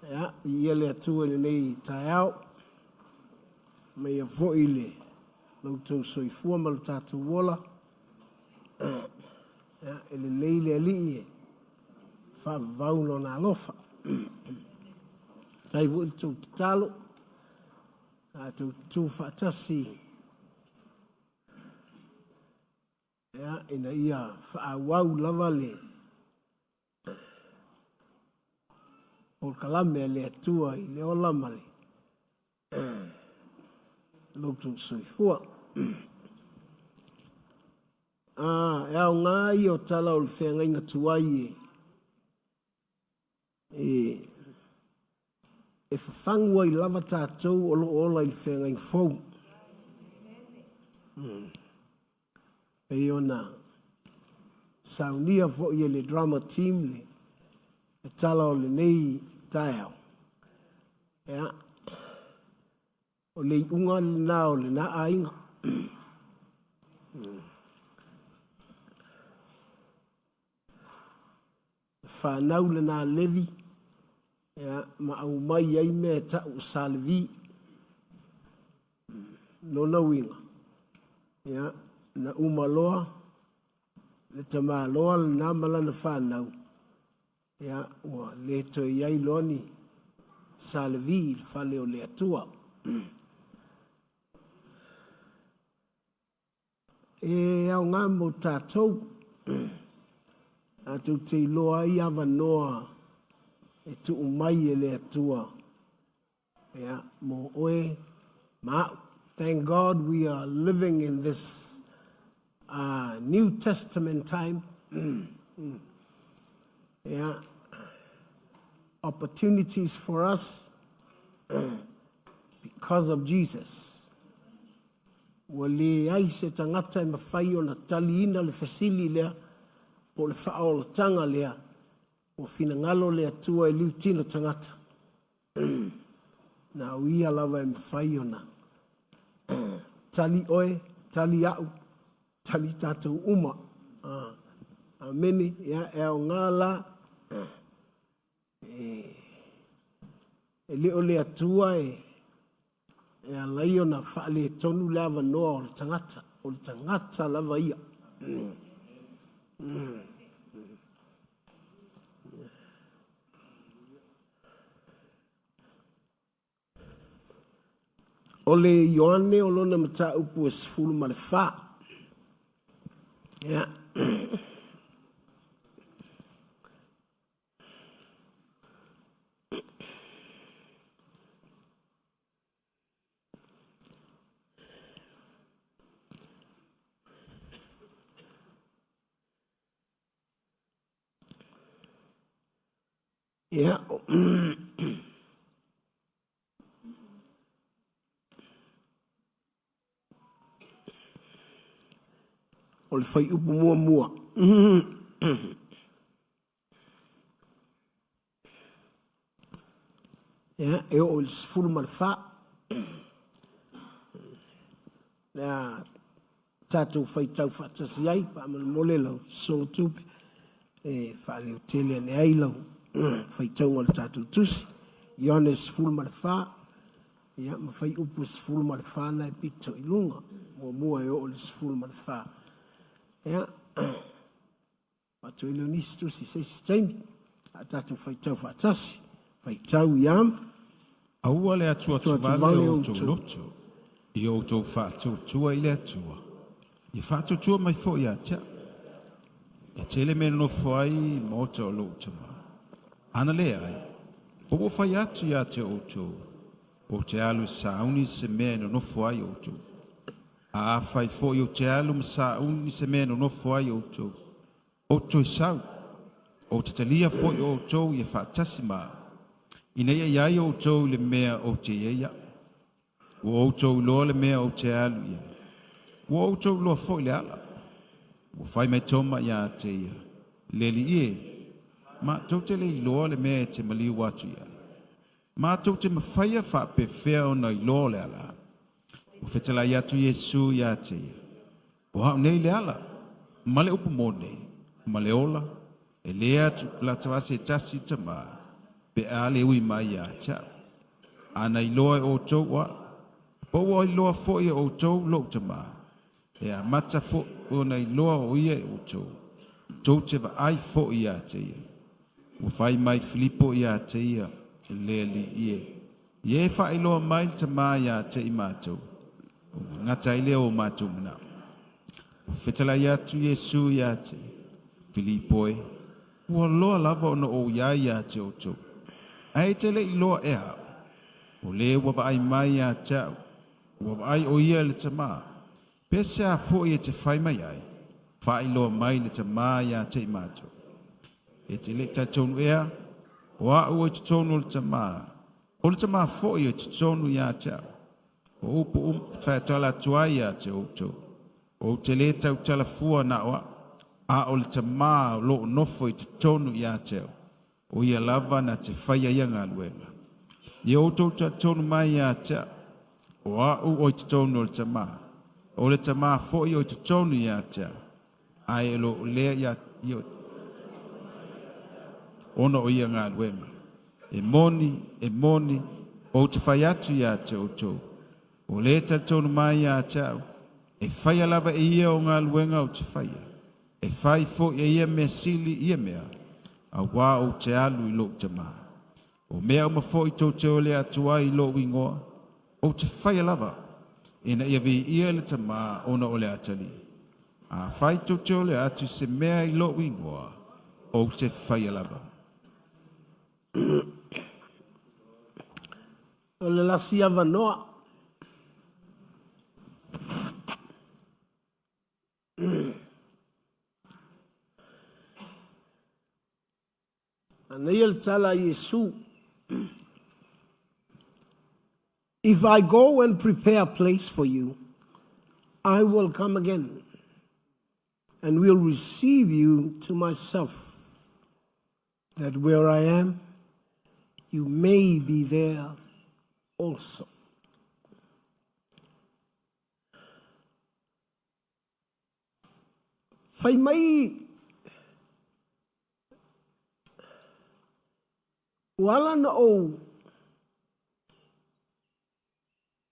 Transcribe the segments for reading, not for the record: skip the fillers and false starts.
Ya, ia le atua le nei tae au. Mea voi le loutou soifua ma le tātou wola. Ya, ele leile ali e whaavau no nā alofa. Kai vo il tau tatalo. A tau tū whaatasi. Ya, ina ia whaawau lava le. O kalame le atua i le ola male. Loutou soifua. E au ngā i o tala o le whenga inga tuai e whawhangua i lava tātou o lo ola i le whenga inga fau. E ona saunia fo i le drama team le e tala o le nei taeau. Ea. O le unga le nā o le nā ainga. Whanau le nā levi. Ea, ma au mai ai mea tau salvi. Nona winga. Ea, na umaloa. Le tamaloa le nā malana whanau. Ea, ua le toi iai loni salvi il whale o le atua. E au ngā mo tātou. A tu te loa i awa noa e tu umai e le atua. Ea, mo oe ma. Thank God we are living in this New Testament time. Yeah, opportunities for us because of Jesus. Wale ai se tangata e mawhai o na taliina le fasili lea po le whaola tanga lea o fina ngalo lea tua e liu tino tangata. Na uia lava e mawhai o na tali oe, tali au, tali tātou uma. Amene, ya e au ngā la e leo le atua e a lai o na whaale tonu lava noa o le tangata lava ia. O le Ioane o lona mata upu e sifuru ma le wha. Ya. Yeah. O le whai upu mua mua. Yeah, e o le sifuru ma le wha. Lea tātou whai tau whaatasi ai, whaamana mole lau, so tupe. E whaale o tele ane ai lau. Whai taunga le tātou tusi. Ione sifuru ma le wha. Ia, ma whai upu sifuru ma le wha na e pito i lunga. Mua mua e o le sifuru ma le wha. Ia, watu ilo nisi tusi seisi taimi. A tātou whai tau whaatasi. Whai tau iam. Aua le atua tuvale o tau loto. I o tau whātou tua i le atua. I whātou tua mai fo i atia. E tele mena no whai mota o loto ma. Ana le ai, o whai atu ia te outou, o te alu sauni se mea no whai outou. A whai fōi o te alu sauni se mea no whai outou. Outou i sau, o te talia fōi outou i e whaatasi maa. Ina ia iai outou le mea o te ia. O outou loa le mea o te alu ia. O outou loa fōi le ala. O whai mai toma ia te ia. Leli ie. Ma tau te le iloa le mea te mali watu ia. Ma tau te mawhaia whape whea o na iloa le ala. O whetala i atu Yesu i ate ia. O hau nei le ala. Ma le upu mone. Ma le ola. E lea la tawase tasi tama. pe a le ui mai ia cha. Ana i loa o tau wa, pa ua i loa fo i o tau lo te ma. E a mata fo o na i loa o ia o tau. Tau te va ai fo i a te ia. O fai mai Filipo i a te ia, le li ie. Ie fa i loa mai te ma i a te i mātou. Ngata i leo o mātou mana. O whetala i atu Yesu i a te. Filipo e. Ua loa lava ona o ia i a te o tau. Ai te le i loa e hao. O le ua va ai mai a tau. Ua va ai o ia le te maa. Pese a fo i te whai mai ai. Fa i loa mai le te maa i a te i mātou. E te le ta tonu ea. O a ua i te tonu le te maa. O le te maa fo i te tonu i a tau. O upu whaetala tuai a te o tau. O te le tau tala fua na oa. A o le te maa lo nofo i te tonu i a tau. O ia lava na te whaia ia ngā luenga. I o tau ta tonu mai a te o a o te tonu o le te maa. O le te maa fo i o te tonu i a te ai e lo lea i o ono o ia ngā luenga. E moni o te whai atu i a te o tau. O le ta tonu mai a te e whaia lava e ia o ngā luenga o te whaia. E whai fo i ia mea sili ia mea. A wā o te alu i lo te maa. O mea o mafo i tau te ole atua i lo wingoa. O te whaia lava. E na ia vi ia le te maa o na ole atali. A whai tau te ole atu se mea i lo wingoa. O te whaia lava. O le lasi ava noa. Ana ia le tala Yesu. If I go and prepare a place for you, I will come again and will receive you to myself, that where I am, you may be there also. Fai mai wala na o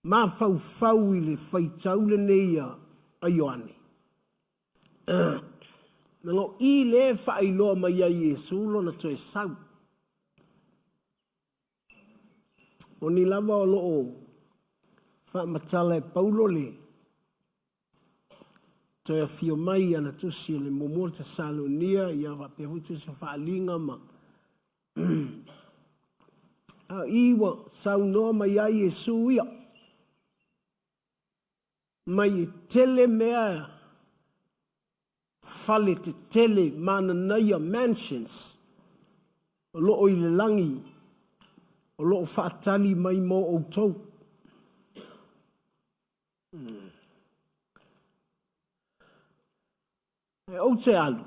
ma fau i le whaitau le neia a Ioane. Nango i le whailoa mai a Yesu lo na toe sau. O ni lava o loo whaamatala e Paulo le toe a fio mai ana tusi o le momor te Salonia i a wapehui tusi whaalinga ma a iwa sau noa mai a Yesu ia. Mai tele mea fale te tele mana naia mansions. O loo i le langi. O loo whaatali mai mo o tau. E o te alu.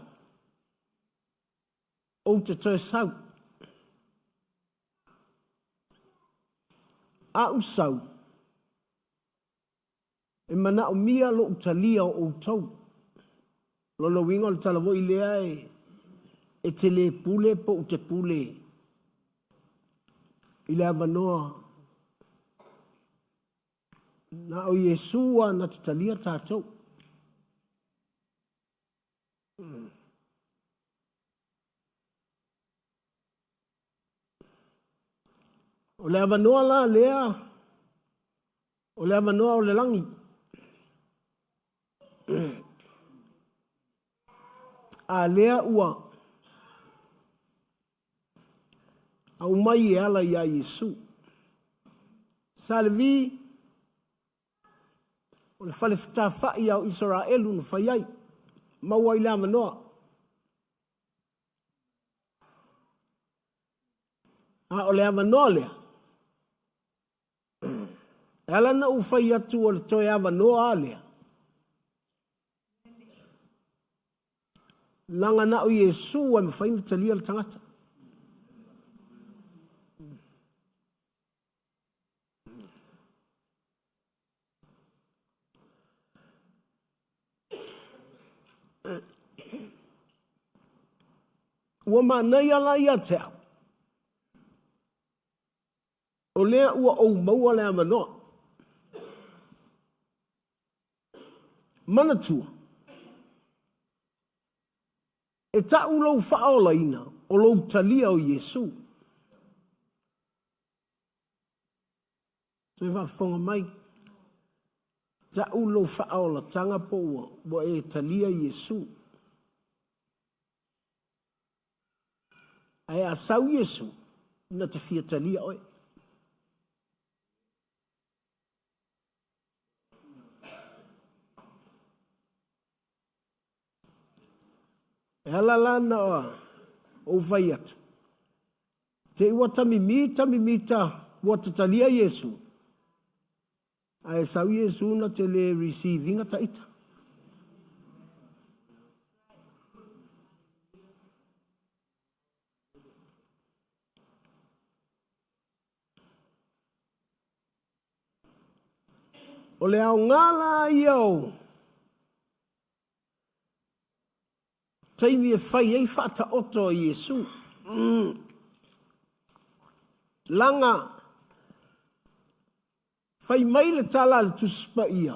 O te toe sau. A usau. E mana o mia lo utalia o tau. Lolo wingo le talavo i lea e te le pule po u te pule. I lea manoa. Na o Yesua na te talia tātou. O lea manoa la lea. O lea manoa o le langi. A lea ua. Au mai e ala i a Yesu. Salvi. O le whale whai au Israelu no whai ai. Maua i lea manoa. A o lea manoa lea. Ala na u whai atu o le toi a manoa a lea. Langa na o Yesu e mwhaina talia le tangata. Ua manai ala ia te au. O lea ua ou maua lea manoa. Mana tua. E tau lau whaola ina o lau talia o Yesu. So e whafonga mai. Tau lau whaola tanga po ua e talia Yesu. Ai a sau Yesu na te fia talia oi. E halalana o vai atu. Te ua tamimita ua tatalia Yesu. Ai sau Yesu na te le receiving a taita. O le au ngala iau. Taimi e whai ei whata oto o Yesu. Langa. Whai mai le tala le tuspa ia.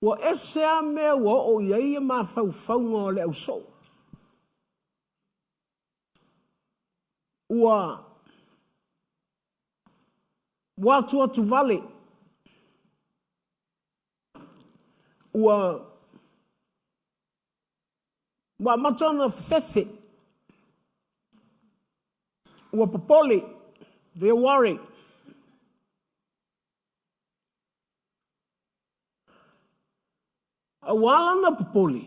Ua esea mea ua o iei e ma whauwhaunga o le au so. Ua watu atu vale. Ua matona fefe. Ua popole. They're worried. A wala na popole.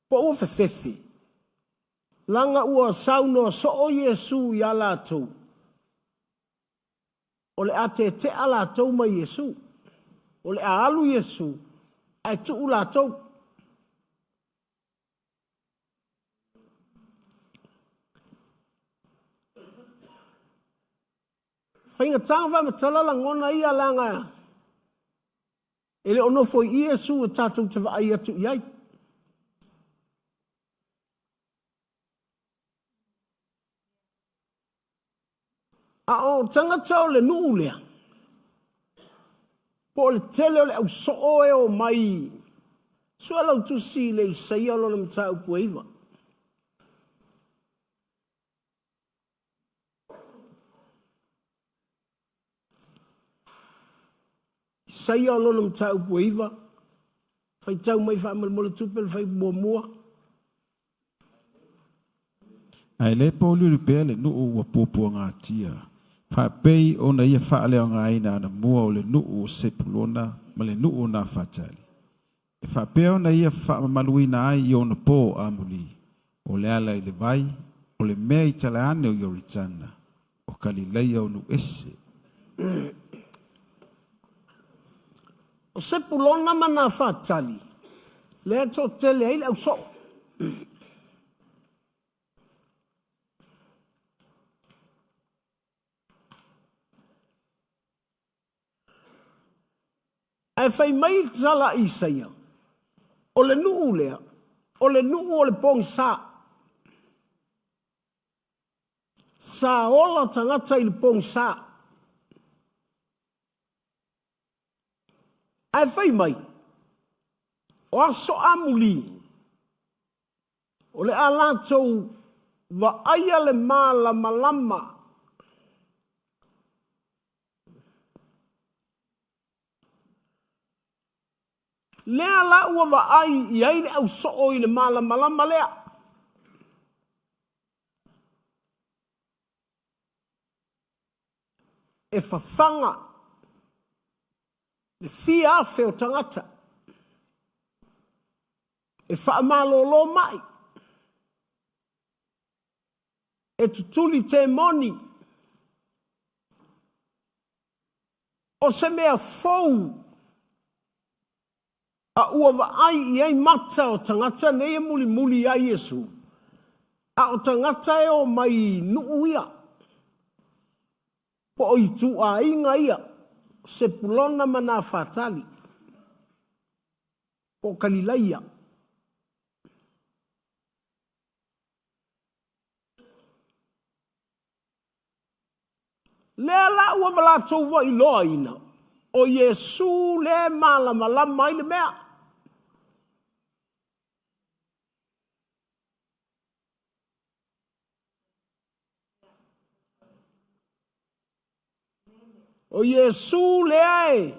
Po ua fefe. Langa ua sauno so o Yesu i ala tau. O le ate te ala tau ma Yesu. O le alu Yesu. Ai tu ula tau. Whainga tangwa matala la ngona ia langa. Ele ono foi Yesu o tātou te wa ai atu iai. A o tangata o le nuu lea. Po le tele o le au soo e o mai. Sua lau tusi le isaia lo le mta upu eiva. Isaia lo le mta upu eiva. Fai tau mai wha amal mole tupel fai mua mua. Ai le pōlu le pēr le nuu ua pōpua ngā tia. Whapei o na ia whaaleo ngā ina ana mua o le nuu o sepulona ma le nuu o nā whatali. E whapeo na ia whaamaluina ai i ona pō amuli. O le ala i le vai, o le mea i tala ane o 𝚘𝚘𝚘𝚗, o Kalileia o nu ese. O sepulona ma nā whatali. Lea tō tele ai le au so. Ai whai mai tala i saia. O le nuu lea. O le nuu o le pong sa. Sa ola tangata i le pong sa. Ai whai mai. O aso amuli. O le alatou wa aia le malama lama. Lea la ua wa ai i aile au soo i le malama lea. E whawhanga. Le fia afe o tangata. E whaamalolo mai. E tutuli te moni. O se mea fou. A ua wa ai i ai mata o tangata ne e muli ai Yesu. A o tangata e o mai nuu ia. Po o i tu a inga ia. Se pulona mana whatali. Po Kalileia. Le la ua wala tau wa I loa ina. O Yesu le malama I le mea. O Yesu le ai.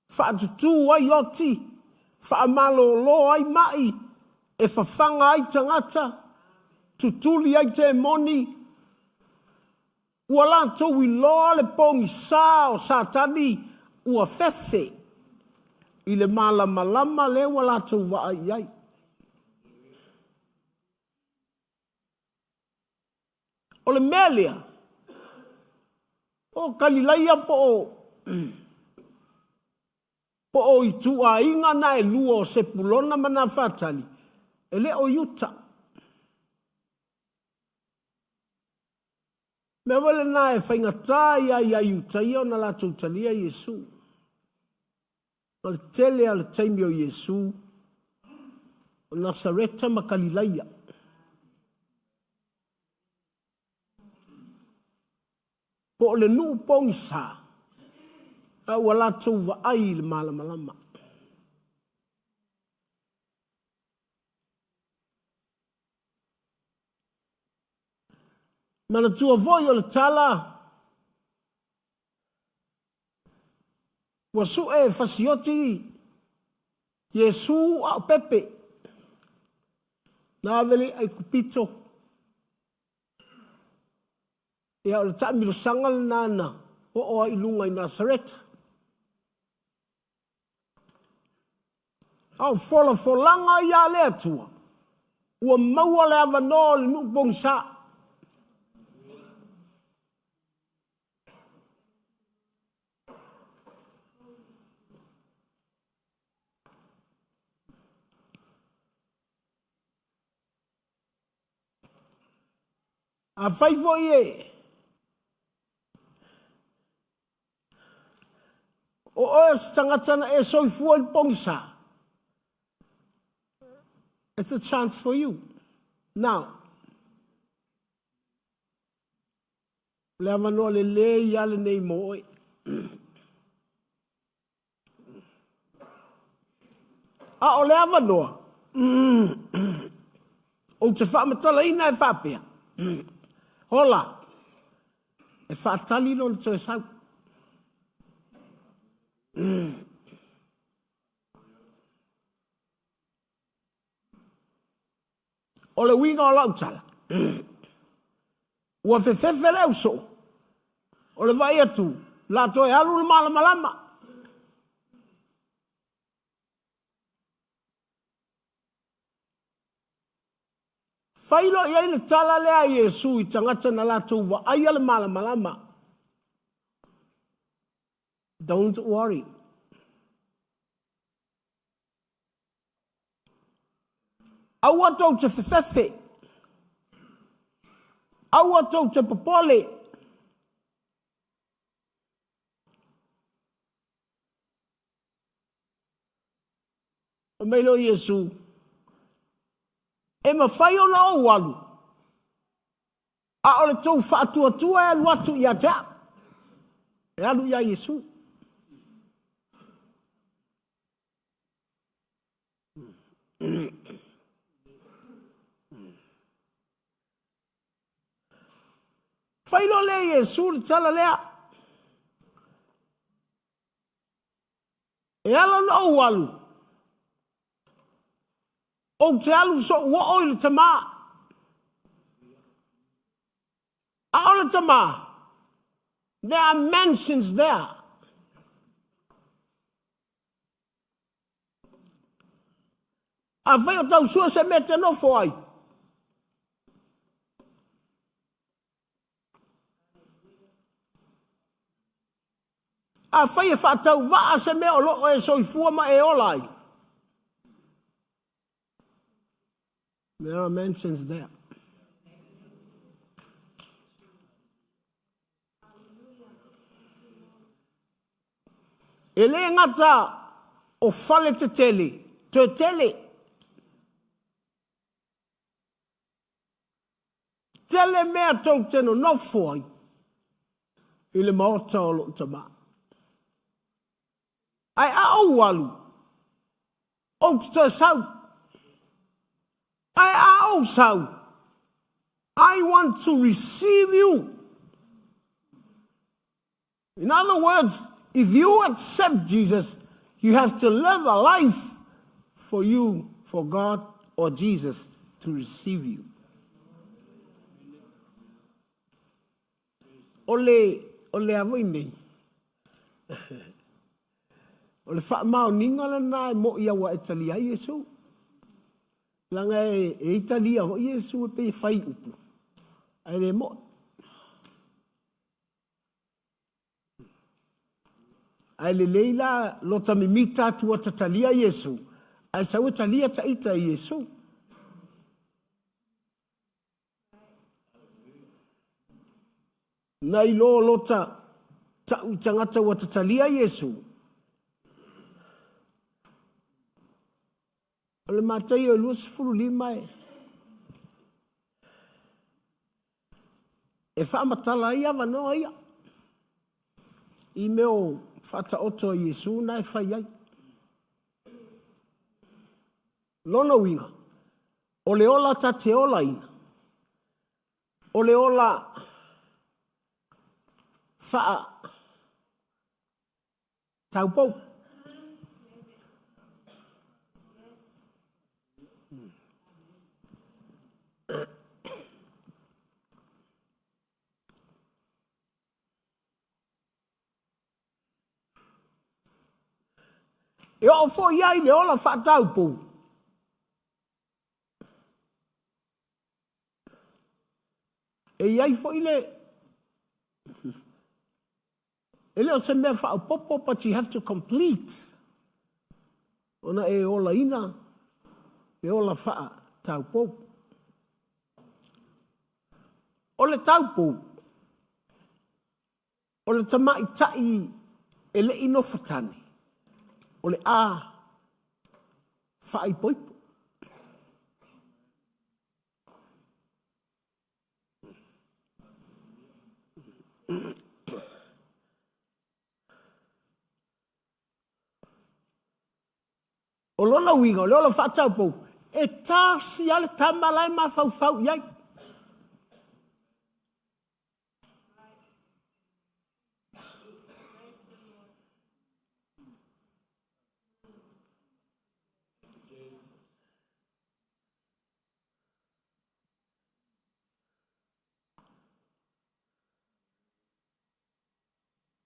Whaatutu ai oti. Whaamalo ai mai. E whawhanga ai tangata. Tutuli ai te moni. Ua lantou I loa le pongi sā o Satani. Ua fefe. I le malama le ua lantou wa ai ai. O le melia. O kalilaia po o I tua inga na e lua o sepulona mana whatali. E le o Utah. Me wale na e whaingatai ai Utah I o na la tautalia Yesu. O le tele a le taimi o Yesu. O Nasareta ma Kalilaia. Po le nuu pongi sā. A ua lātou wa ai le malama. Mana tua voi o le tala. Wa su e fasioti. Yesu a pepe. Na vele ai kupito. Ia o le taimiro sangal nana. O ai lunga I Nasareta. Au folanga ia le atua. Ua maua le avano le nuk bongsa. A fai foi e. O tangatana e soifua I bongsa. It's a chance for you. Now, le amano le ia le nei moe. O le amanoa. O te whaamatala ina e whapea. Hola. E whaatali no le toe sau. O le winga o lautala. Ua fefefe leu so. O le vai atu. La toe alu le malama. Failo ia le tala lea Yesu I tangata na la tou wa aia le malama. Don't worry. Aua tau te fefefe. Aua tau te popole. O meilo Yesu. E mawhai o na o walu. A o le tau whaatua e aluatu I a tea. E alu ia Yesu. Failo le Yesu le tala lea. E ala na o walu. O te alu so ua oi le tama. A o le tama. There are mansions there. A vai o tau sua se mete no foi. A fai e whaatau waa se mea o loo e soifua ma e olai. There are mansions there. E le ngata o fale te tele. tele mea tau teno no foi. Ile maota o lo tama. Ai au walu. O te sau. Ai au sau. I want to receive you. In other words, if you accept Jesus, you have to live a life for you, for God or Jesus to receive you. Ole avoi nei. Ole wha mao ninga na mo ia wa Italia Yesu. Langa Italia ho Yesu pe fai upu. Ai le mo. Ai le leila lota mimita tua tatalia Yesu. Ai sa utalia ta ita Yesu. Na ilo lota ta utangata wa tatalia Yesu. Ole matai o lus furu lima e. E wha matala ia wanoa ia. I meo whata oto Yesu na e whai ai. Lono winga. Ole ola ta te ola ina. Ole ola wha taupou. E o fo iai le ola whaatau pou. E iai fo ile. E leo se mea whaau popo, but you have to complete. Ona e ola ina. E ola whaatau pou. O le tau pou. O le tamai tai e le ino whatani. O le a whaai poipo. O lona winga, o le ola whaatau pou. E tāsi ale tamalai ma fau iai.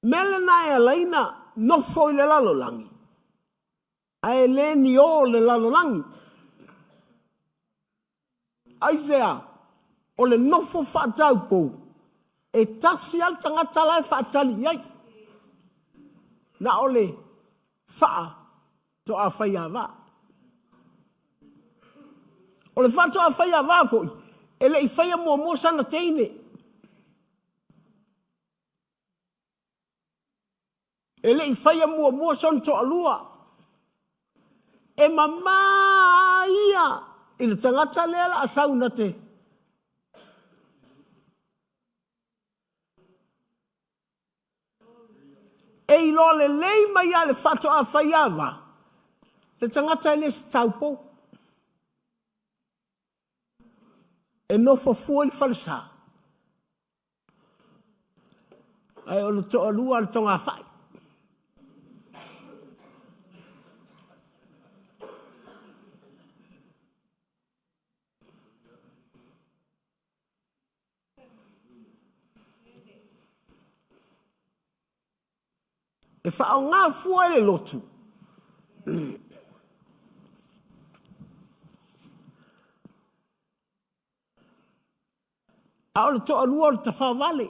Melena e alaina no foi le lalolangi. Ai le ni o le lalolangi. Aisea, o le nofo whaatau pou. E tasi al tangata lai whaatali iai. Na o le whaa to a whai a wā. O le whaa to a whai a wā foi. E le i whai a mua sana teine. E le i whai a mua son to alua. E mama ia. I le tangata lea a sauna te. E i lo le lei mai a le whato a whaiawa. Le tangata e le staupo. E no fofua i whalesa. Ai o le to alua le tonga whai. E whao ngā fua ele lotu. A ole to alua le ta whawale.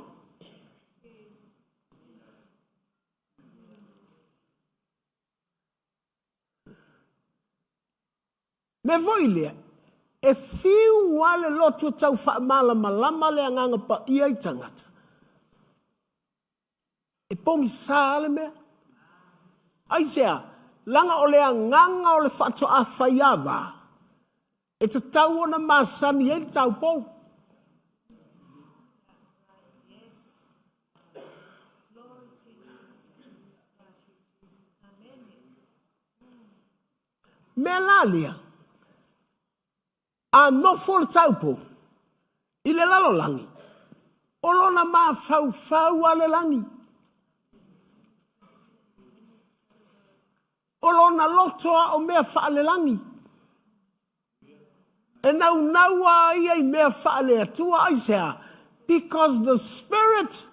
Me voi lea, e fiu wale lotu tau wha malama le anganga pa ia i tangata. E pomi sāle mea. Aisea, langa o le anganga o le whato a whaiawa. E te tau ona masani e le tau pou. Melalia. A no for taupo. Ile lalo langi. Olona ma fau ale langi. Olona lotoa o mea faale langi. E naua ia I mea faale atua aisea. Because the Spirit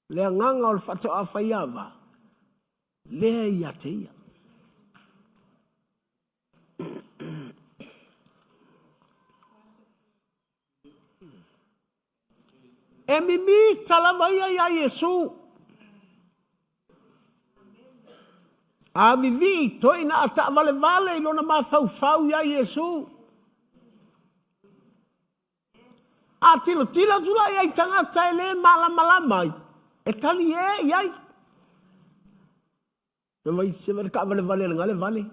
lea nganga o le fatoa whaiava. Lea ia te ia. E mimi talamaia ia Yesu. A vivi toina ata vale ilona ma fau ia Yesu. A tilo tula ia tangata ele malama. E tali e iai. E vai se merka vale ngale vale.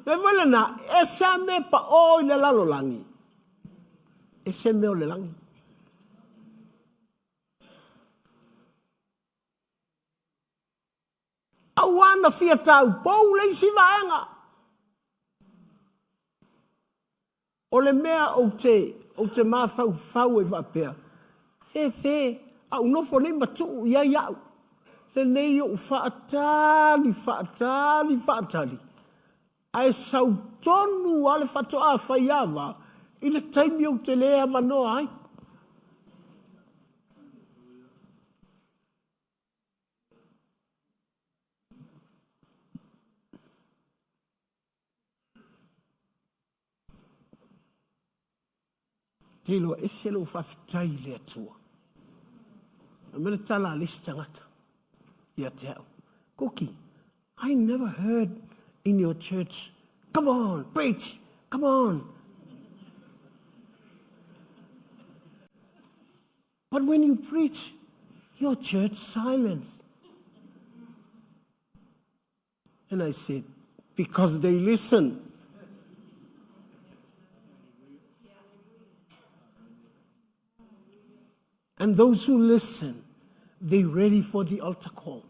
E vale na e sa me pa o le lalo langi. E se me o le langi. Awana fia tau pou le isi vaenga. O le mea o te ma fau e vapea. Fe, au nofo nei matu ia iau. Le nei o faatali. Ai sau tonu ale fatoa whaiava. I le taimi o te lea manoa ai. Tilo e se lo whawhitai le atua. A mena tala alisi tangata. Ia te au. Kuki, I never heard in your church, come on, preach, come on. But when you preach, your church silence. And I said, because they listen. And those who listen, they ready for the altar call.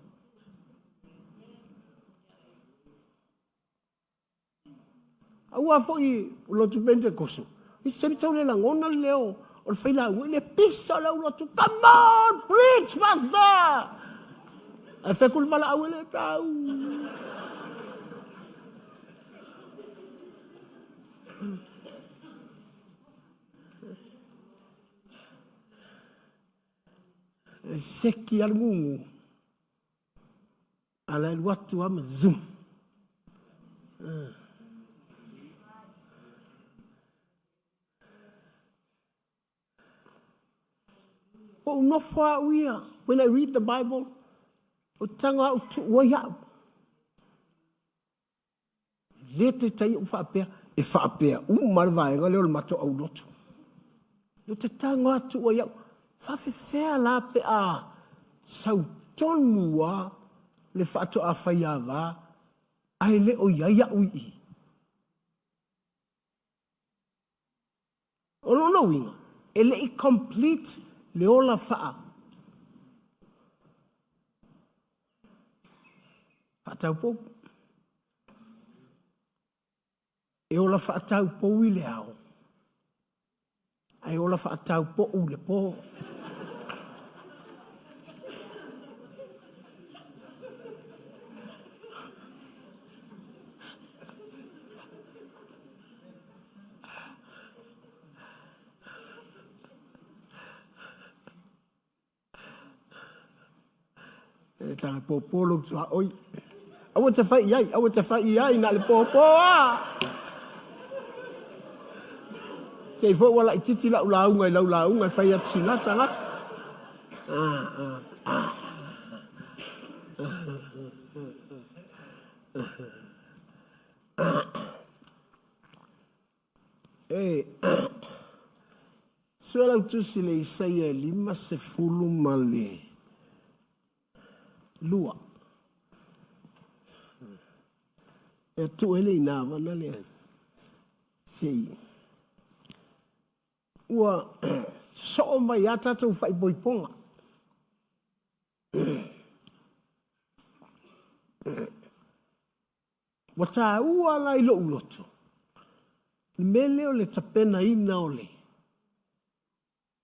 Aua foi o lotu Pentecosto. I se mitau le langona leo o le whaila le pisa leo lotu. Come on, preach, pastor! E whekul mala au le tau. E seki alungu. Ala el watu ama zoom. Oh, no far we are. When I read the Bible, o tanga o tu waya. Lete tai o whapea, e whapea. Marvai, ngale o le mato au lotu. No te tanga tu waya. Whawhewhea la pe a sau tonua le whato a whaiawa ai le o iaia ui. O no winga, e le I complete le ola wha. Whatau pou. E ola whaatau pou I le ao. Ai ola whaatau pou le pou. Tanga popolo tua oi. Awa te fai ai na le popo a. Te fo wala I titi la unga fai at sinata lata. Suela utusi le Isaia 5 male. Lua. E tu ele ina wana le. Si. Ua so mai ata tu fai boiponga. Wata ua lai lo uloto. Mele o le tapena ina o le.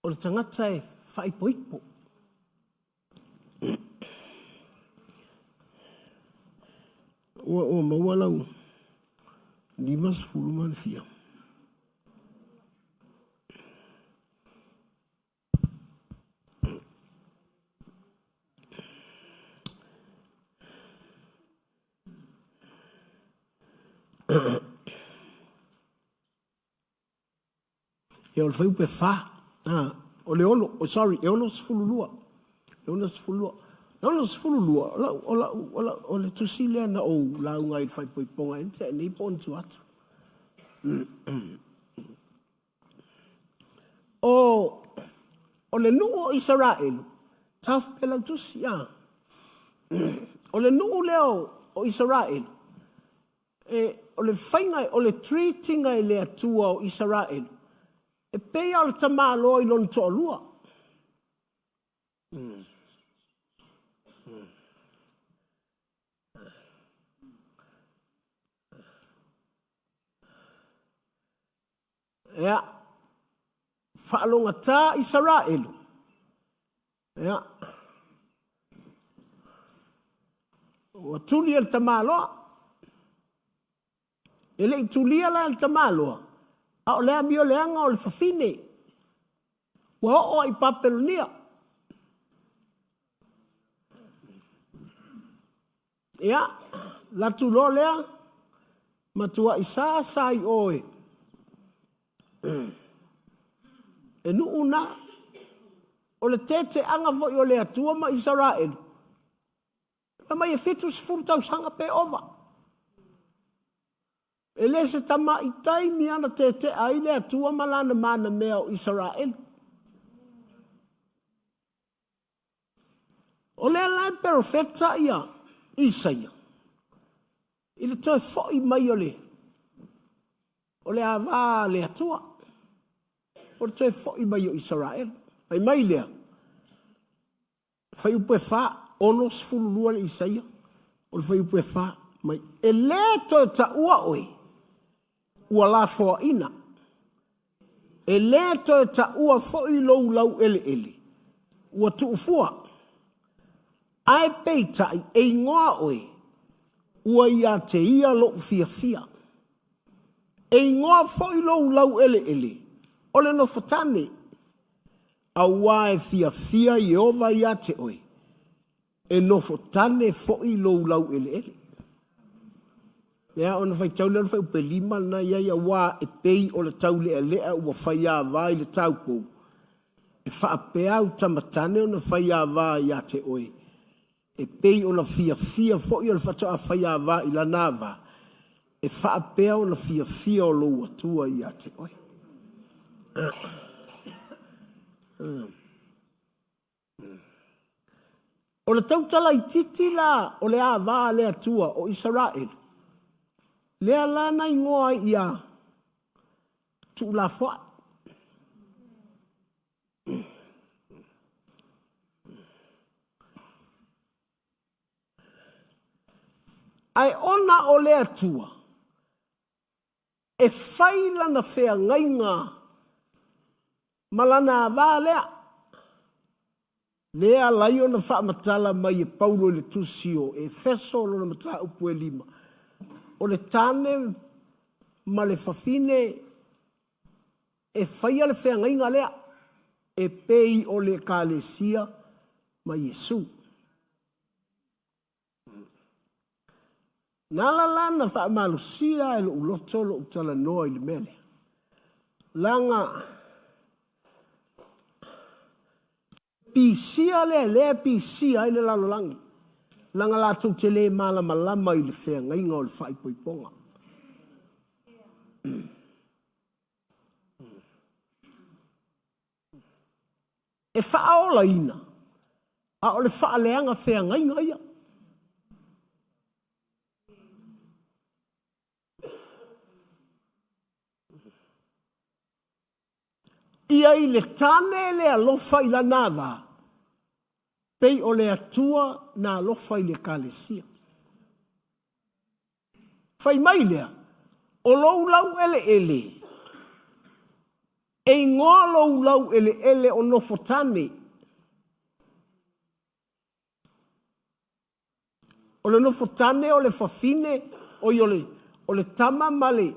O le tangata e fai poipo. Ua maua lau. Ni mas fulu man fia. E o le fai upe fa. O le ono, e ono sfululua. E ono sfululua. E ono sfululua. O le tusile na o la unga i fai poiponga ente, e nei pontu atu. O le nuu o Israelu, tau pela tusi, o le nuu leo o Israelu, o le whainga, o le treatinga e le atua o Israelu, e pea o le tamalo i lon toa lua. Ea, whaalonga tā Israelu. Ea, o tuli el tamaloa. Ele i tulia la el tamaloa. A o lea mio leanga o le fafine. Wa o i papelonia. Ea, la tulo lea, matua isa sai oe. E nu una o le tete anga vo o le atua ma Israel. Ma e fitu se furtau sanga pe ova. E le se tama i taimi ana tete ai le atua ma lana mana mea o Israel. O le lai profeta ia Isaia. Ile toi foi mai o le. O le ava le atua. O le toi foi mai o Israel. Ai mai lea. Fai upe fa ono sfululua le Isaia. O le fai upe fa mai. E le toi ta ua oe. Ua la foa ina. E le toi ta ua foi lou lau ele ele. Ua tuufua. Ai peitai e ingoa oe. Ua ia te ia lo fia fia. E ingoa foi lou lau ele ele. O le no fatane. A wae fia fia Yehova ia te oe. E no fatane foi lou lau ele ele. Ea ona fai taule ona fai upe lima na ia wa e pei o le taule e lea ua fai a vai le taupou. E faa pea u tamatane ona fai a vai ia te oe. E pei ona fia fia foi o le fatoa fai a vai la nava. E faa pea ona fia fia o lou atua ia te oe. O le tautala i titi la o le ava le atua o Israel. Lea lana ingoa ia tu la foa. Ai ona o le atua. E faila na fea ngainga malana ava lea. Lea laio na wha matala mai e paulo le tusio e feso lo na mata upu e lima. O le tane ma le fafine e whaia le whea ngainga lea e pei o le kalesia ma Yesu. Nala lana wha malusia e lo uloto lo utala noa i le mele. Langa pisia le pisia ile la lolangi langa la tu tele mala malama ile fe ngainga o le fai poiponga e fa ola ina a o le fa leanga fe ngainga ia Ia I le tane le alofa I la nava. Pei o le atua na alofa I le kalesia. Fai mai lea, o lou lau ele. E ingoa lou lau ele o nofo tane. O le nofo tane o le fafine, o le tama male.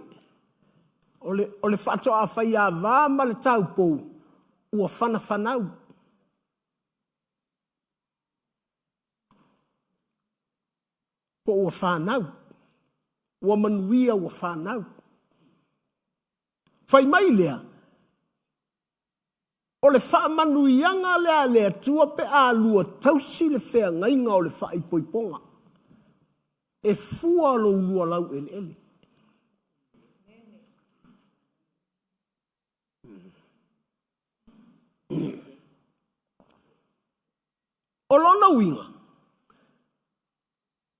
O le whato a whai a wā ma le tau pou, ua whanau. Po ua whanau. Ua manuia ua whanau. Whai mai lea. O le wha manuianga lea lea tua pe a lua tausi le whea ngainga o le wha I poiponga. E fua lo lua lau ele. O lona winga.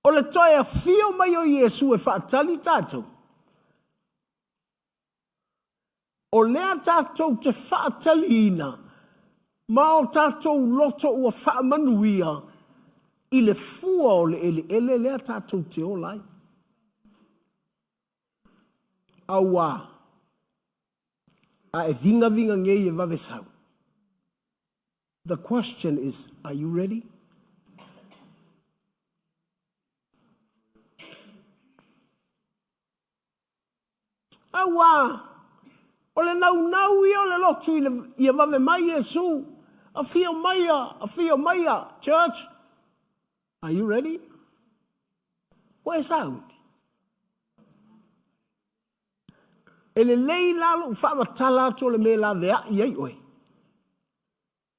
O le toia fio mai o Yesu e whaatali tātou. O lea tātou te whaatali ina. Ma o tātou loto ua whaamanuia. I le fua o le ele lea tātou te olai. Aua. A e vinga ngei e vavesau. The question is, are you ready? Awa, o le nau I o le lotu I vave mai Yesu. A fio maia, church. Are you ready? Where's out? Ele lei lalo whaama tala to le me la vea I oe.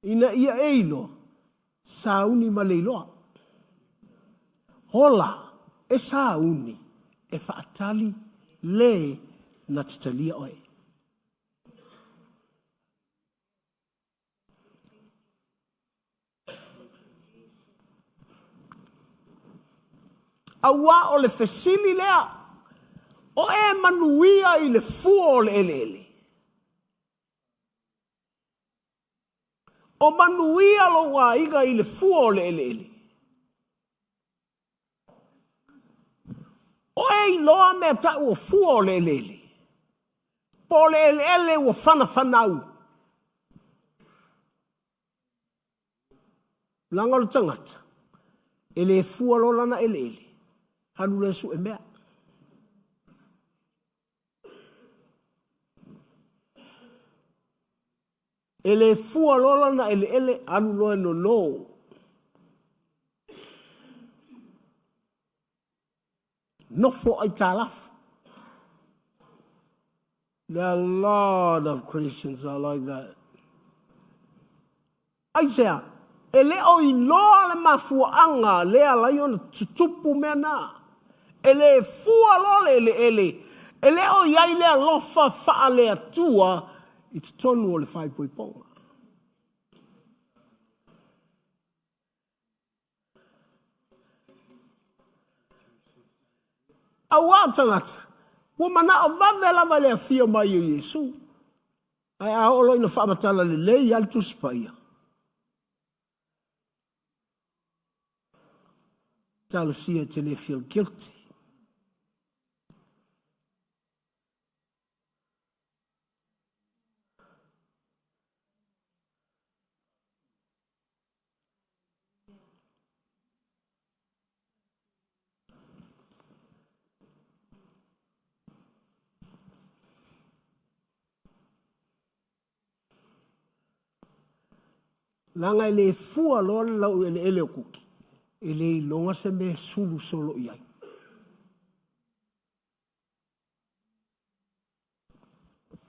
Ina ia eilo, sauni ma leiloa. Hola, e sauni, e whaatali le na titalia oe. Awa o le fesili lea, o e manuia I le fua o le ele. O manuia lo wa iga I le fua o le ele. O e iloa mea ta ua fua o le ele. Po le ele ua whanau. Langa le tangata. Ele fua lo lana ele. Hanu le su e mea. Ele fua lola na ele anu loe no. No for a talaf. There are a lot of Christians are like that. Isaiah, ele o iloa le mafua anga lea laiona tutupu mena. Ele fua lola ele. Ele o iai lea lofa faa lea tua. It's tonu o le whai poiponga. Awa tangata. Wamana o vavela vale a fio mai o Yesu. Ai a olo ina whaamatala le lei altu spaia. Tala sia te le feel guilty. Langa ele fua lola lau ele o kuki. Ele longa se me sulu solo iai.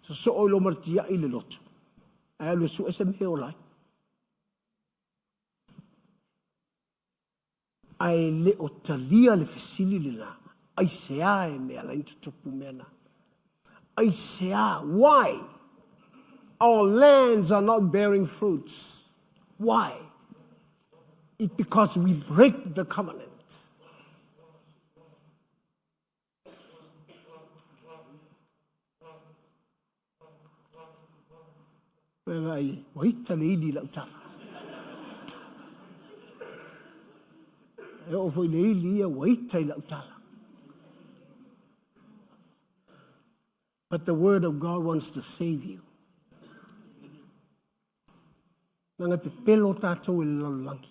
So oilo martia ile lotu. Ai lo su ese me olai. Ai le o talia le fesili le la. Ai sea e me ala into tupu mena. Ai sea, why? Our lands are not bearing fruits. Why? It's because we break the covenant. Ngai, waita le ili lau tala. E o foi le ili ia waita i lau tala. But the word of God wants to save you. Nanga pe pelo tātou e lalangi.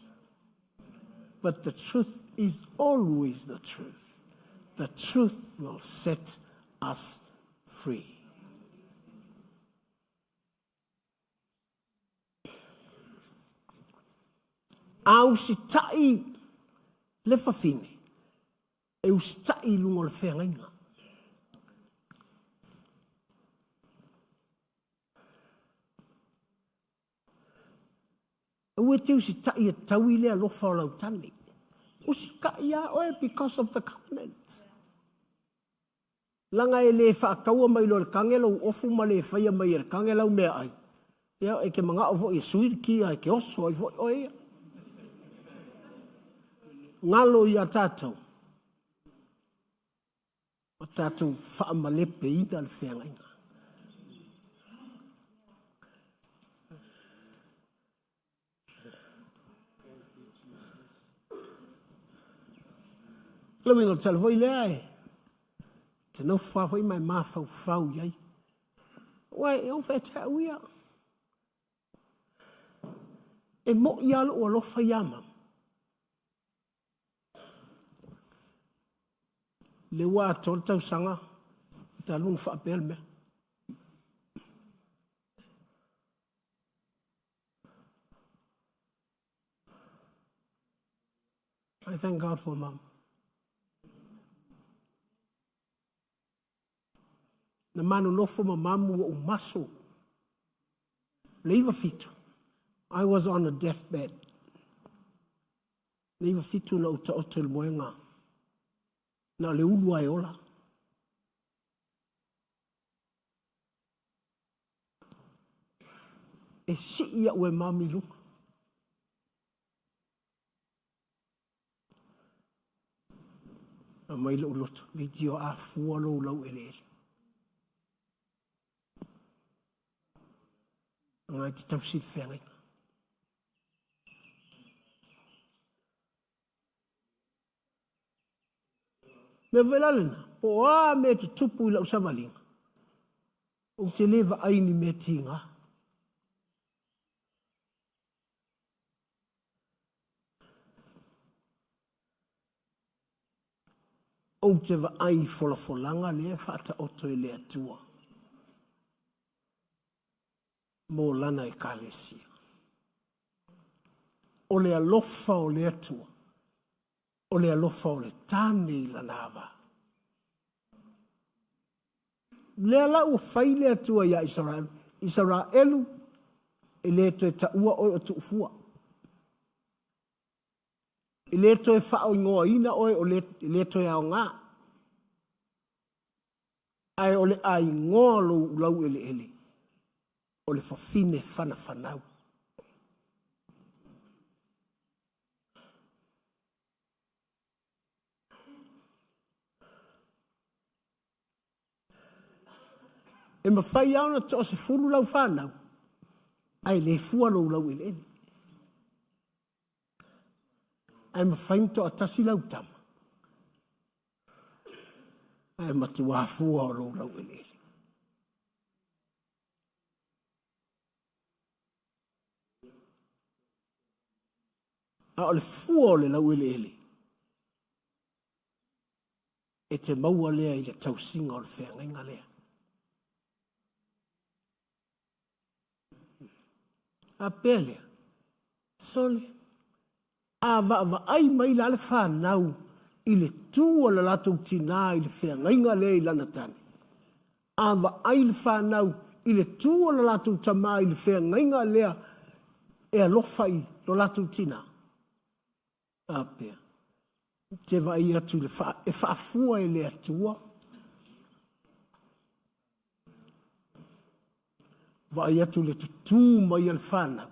But the truth is always the truth. The truth will set us free. Au si tai le whawhine. E u si tai lungo le whengainga. Ue te u si tai e tau I lea lofa o lau tani. U si kai a oe because of the covenant. Langa e le whaakaua mai lo le kangela u ofu ma le whaia mai e le kangela u mea ai. Ia e ke mga o i suir ki ai ke oso ai vo o ia. Ngalo I a tātou. O tātou whaamalepe ina le whengainga. Lawinga o tala voi lea e. Te no whawhai mai mawhau whau iai. Wai, e o whea te uia. E mo I alo o alofa I ama. Le wā tol tau sanga. Ta lunga whaapel mea. I thank God for Mom. Na manu lofo ma mamu o maso. Leiva fitu. I was on a deathbed. Leiva fitu na uta oto le moenga. Na le ulu ai ola. E si ia ue mami luka. Na mai lo loto. Le dio a fua lo lau ele ele. Ngai te tau sit whengai. Me velalena, po a me te tupu I lau savalinga. O te lewa aini me tinga. O te wa ai folafolanga lea whata oto I lea tua. Mō lana e kālesia. O le alofa o le atua. O le alofa o le tāne I lanawa. Le ala ua whai le atua ia Israel. Israelu e le to e taua oi o tuufua. E le to e whao ingoa ina oi o le to e ao ngā. Ai o le ai ngoa lau ele ele. O le whawhine whana whanau. E mawhai au na toa se furu lau whanau. Ai le fua lau ele ele. Ai mawhai toa tasi lau tama. Ai matua fua lau ele ele. A o le fua o le lau ele ele. E te maua lea I le tausinga o le whengainga lea. A pelea. Sole. A va ai mai la le whanau I le tū o le latou tina I le whengainga lea I lana tani. A va ai le whanau I le tū o le latou tama I le whengainga lea e alofa I lo latou tina. Apea. Te vai atu le e whaafua e le atua. Vai atu le tutu mai al whanau.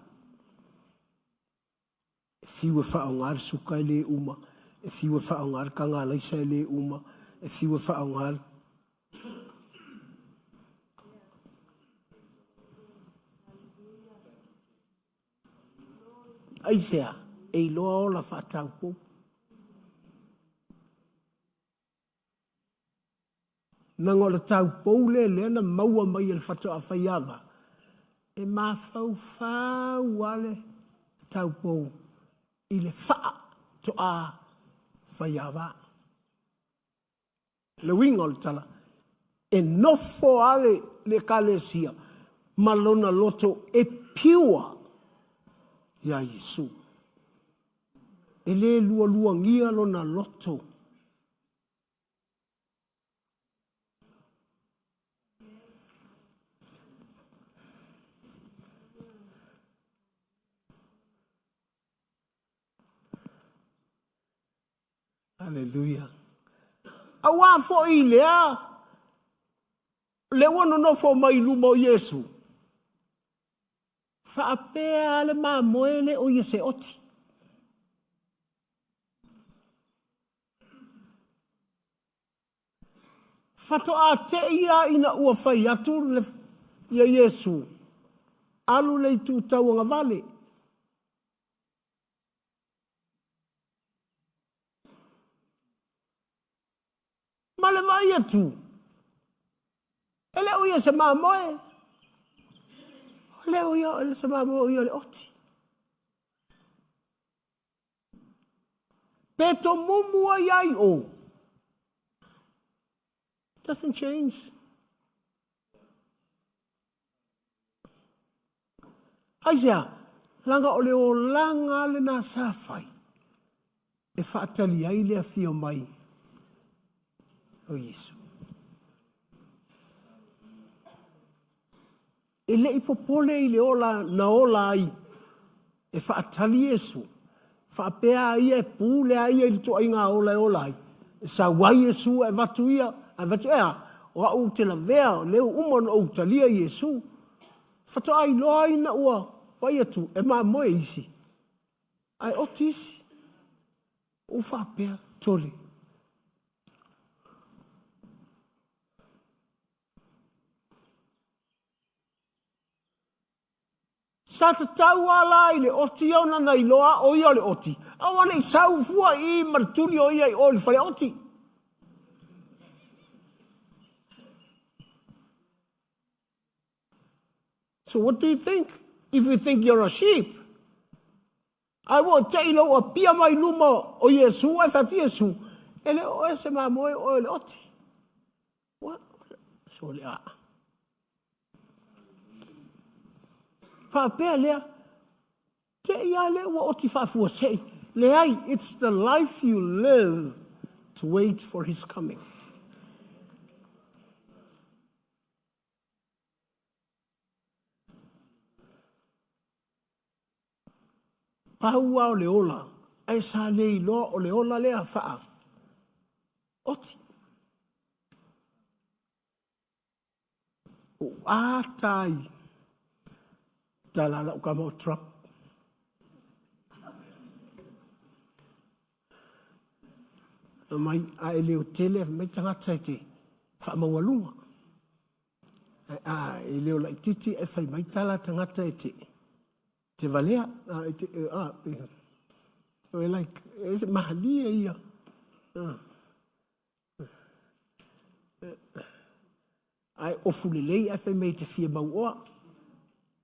E whiwe whao ngāre suka e le uma. E whiwe whao ngāre kanga laisa e le uma. E whiwe whao ngāre. ai sea e loa o la whatau po. Nanga o la tau pou le na maua mai el whato a whaiawa. E mā whau wale tau pou i le wha to a whaiawa. Le winga o le tala. E nofo ale le kalesia malona loto e piua ia Yesu. E le lua ngia lona loto. Hallelujah. Awa fo i lea. Le wano no fo mai luma o Yesu. Whaapea le mā moele o Yese oti. Whato a te ia ina ua whai atu le ia Yesu. Alu le tu tau ngā vale. Ma le vai atu. Ele o ia se mā moe. Ele o ia ele se mā moe o ia le oti. Peto mumua iai o. Doesn't change. Aisea, langa o leo langa le nā sāwhai. E whaatali ai lea whio mai. O Yesu. E le ipopole i le ola na ola ai. E whaatali Yesu. Whaapea ia e pūle ai e lito ai ngā ola e ola ai. E sa wai Yesu e vatu ia. A vatu ea. O au te la vea. Leo umon o utalia Yesu. Whato ai loa ina ua. Wai atu. E mā moe isi. Ai otisi. O whaapea tole. Sa te tau ala i le oti au na nei loa o ia le oti. Au ane i sau fua i martuli o ia i o le whare oti. So what do you think? If you think you're a sheep, I will tell you a pia mai luma o Yesu, ai whati Yesu. Ele o e se mā moe o le oti. What? So le a. Whapea lea, te ia lea ua oti whafua sei. Leai, it's the life you live to wait for his coming. Paua o le ola, ai sa lei loa o le ola lea whaa. Oti. O ātai. Talala o kama o Trump. Mai a e leo tele mai tangata e te whamawalunga. A e leo lai titi e whai mai tala tangata e te valea. So e like, e se mahalia ia. Ai ofulelei e whai mai te fia mauoa.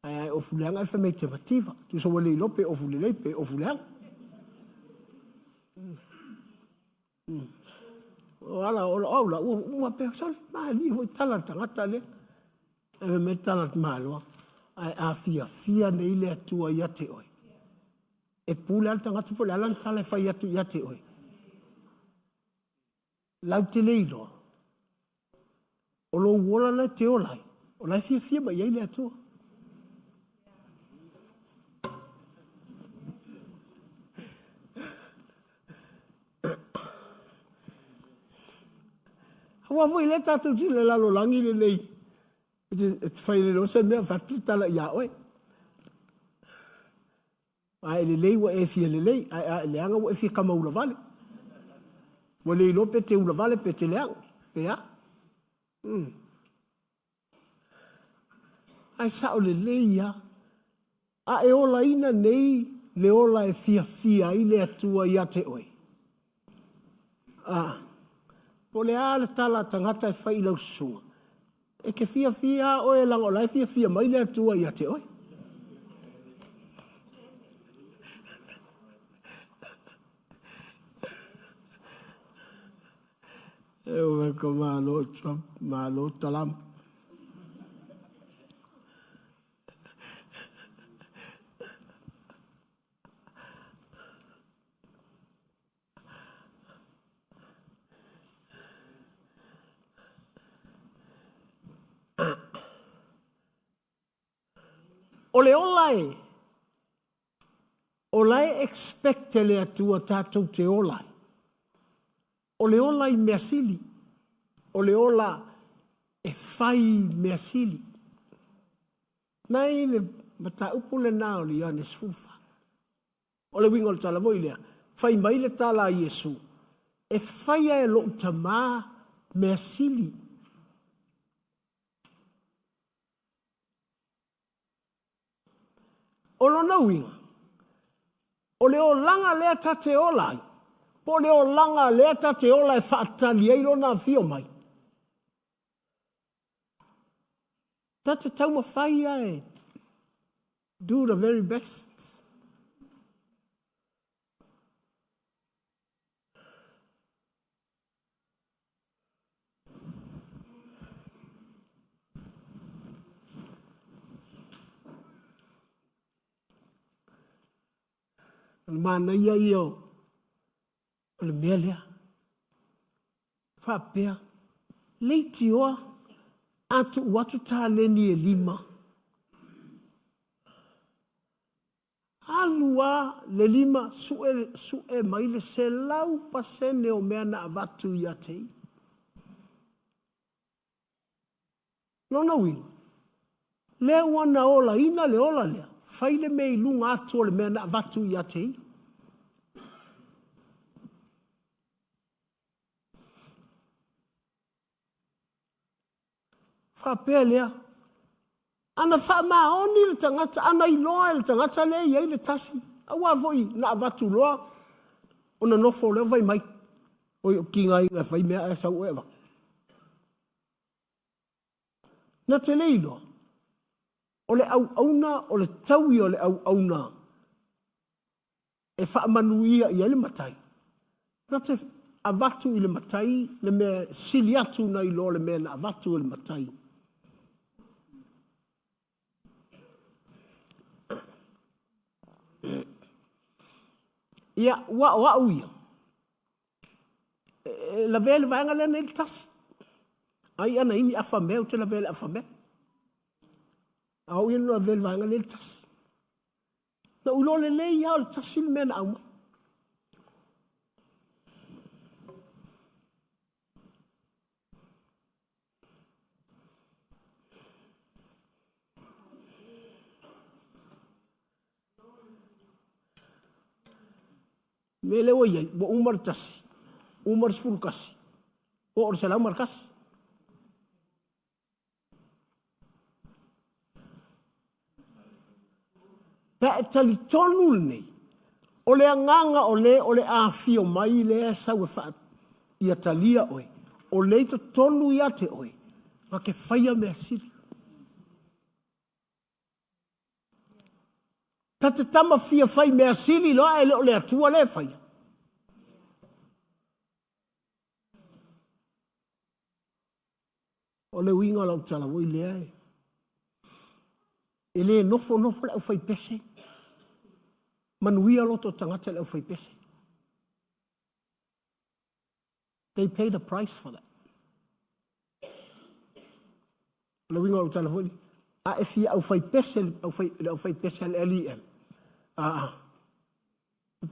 Ai o fuleanga e whamei te mativa. Tu sa wale lope o fulelei pe o fuleanga. O ala o aula ua pe sal mali ho tala tangata le. E me tala maloa. Ai a fia nei le atua ia te oi. E pule al tangata pole alan tala fai atu ia te oi. Lau te leilo. O lo uola na te olai. O lai fia ba iei le atua. Wa voi le tatu ti le lalo langi le lei. E fai le lo se mea fatu tala ia oe. Ai le lei wa e fia le lei. Ai le anga wa e fia kama ula vale. Wa le lo pe te ula vale pe te leanga. Pe a. Ai sa o le lei ia. A e ola ina nei le ola e fia i le atua ia te oe. Po le a le tala tangata e whai lau sunga. E ke fia oe lango lai fia mai le atua ia te oe. E oe ko malo Trump, malo talam. Ole olai. Olai expecte le atua tātou te olai. Ole olai mea sili. Ole ola e whai mea sili. Nai le mata upule nao li ane sfufa. Ole wingol tala voi lea. Whai mai le tala a Yesu. E whai e lo utama mea sili. Olo na winga. Ole o langa lea ta te olai. Po le o langa lea ta te olai whaatali eiro na fio mai. Ta te tauma whai ai. Do the very best. Mana ia io. Ole mea lea. Whapea. Leiti oa. Atu watu tāleni e 5. Alua le 5 sue mai le se lau pasene o mea na avatu ia tei. Nona wing. Le wana ola ina le ola lea. Whaile me ilunga atu o le mea na avatu ia tei. Whapea lea. Ana whamaoni le tangata, ana iloa le tangata le iei le tasi. Awa voi na avatu loa. Ona nofo leo vai mai. O ki ngai ngai whai mea e sau ewa. Na te leilo. O le au auna, o le taui o le au auna. E whaamanuia i ele matai. Na te avatu i le matai, le mea sili atu na ilo le mea na avatu i le matai. Ia, wa uia. La vele vaenga le nel tas. Ai ana ini afameu te la vele afameu. Au ino la vele vaenga le tas. Na ulo le ia o le tasil mena au mai. Mele o iai, bo umar tasi. Umar sfuru kasi. O or sela umar kasi. Pea e tali tonu nei. O le anganga o le afio mai le sa ue wha ia talia oe. O le to tonu ia te oe. Ma ke whaia mea siri. Ta te tama fia whai mea siri loa e le atua le whaia. O le winga lau tala voi lea e. E le nofo le au whai pese. Manuia loto tangata le au whai pese. They pay the price for that. O le winga lau tala voi. A e fia au whai pese le LEM.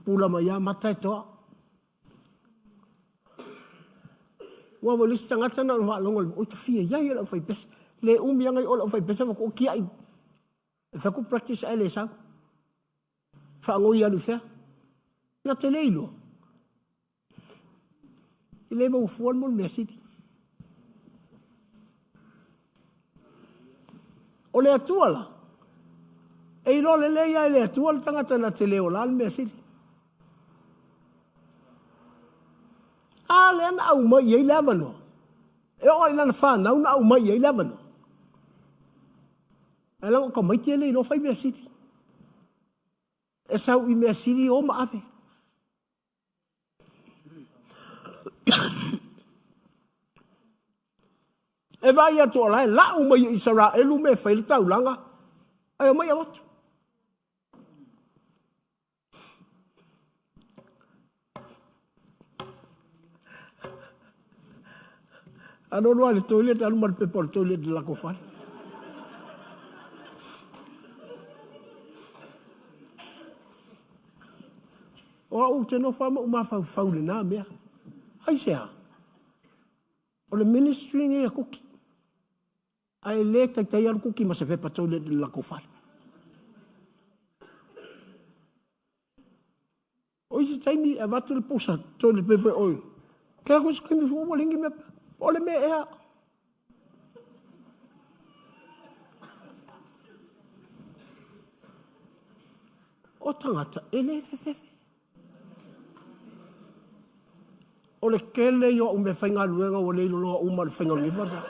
Pula mai a matai toa. Wa mo lista ngata na wa longo o te fia ia ia au whai pese. Le umianga i ola au whai pese ma ko kia ai. Fa ku practice ele sa. Fa ngoi anu fea. Na te leilo. I le mo fuan mo mea siti. O le atuala. E lo le ia le atua le tangata na te leo la le mea sili. A le ana au mai ei lava no. E o ai lana whanau na au mai ei lava no. E lango ka mai tia le ino fai mea sili. E sau I mea sili o ma ave. E vai atu ala e lau mai Israelu me fai le taulanga. E o mai awatu. Ano loa le toilet, anu mar pepa le toilet de la kofale. O au te no whama uma fau le nā mea. Hai sea. O le ministry nge a Kuki. Ai le tai anu Kuki ma se pepa toilet de la kofale. O isi taimi e watu le posa toilet pepa oil. Kera ko skimi fuwa lingi mepa. O le mea ea. O tangata, ele fefefe. O le kele yo ume whainga luenga o le ilo loa uma le whainga nifasa.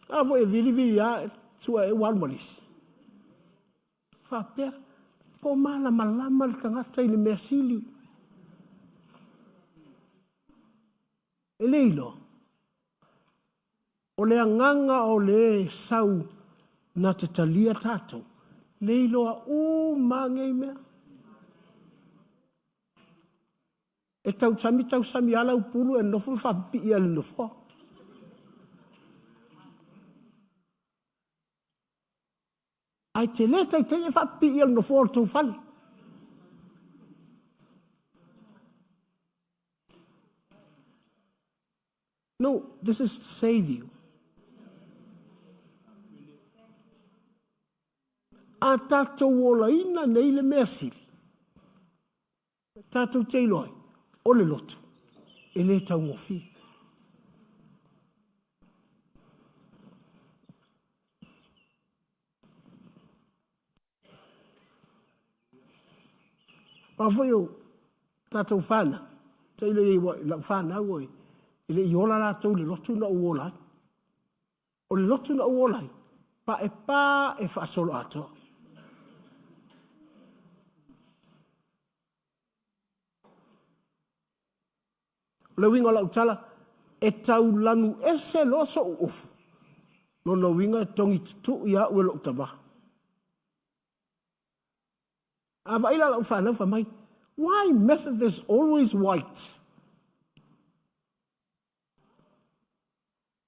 Avo e vili a tua e walmalis. Whapea, po mala malama le tangata I le mea sili. E leilo, o le anganga o le sau na te talia tātou, leilo a mangei mea. E tau sami ala upulu e nofo whapi I ale nofo. Ai te leta I te e whapi I ale nofo o tau whale. No, this is to save you. A tātou ola ina nei le mea sili. Tātou teiloi, o le lotu, e le tau ngofi. Pawhoi o tātou whana, teiloi e lau whana oi, ele I ola rātou le lotu na uolai. O le lotu na uolai, pa e whaasolo atoa. Le winga la utala, e tau lanu ese loso u ofu. No na winga e tongi tutu ia ue lo utama. Ava ila la ufana ufa mai, why Methodists always white?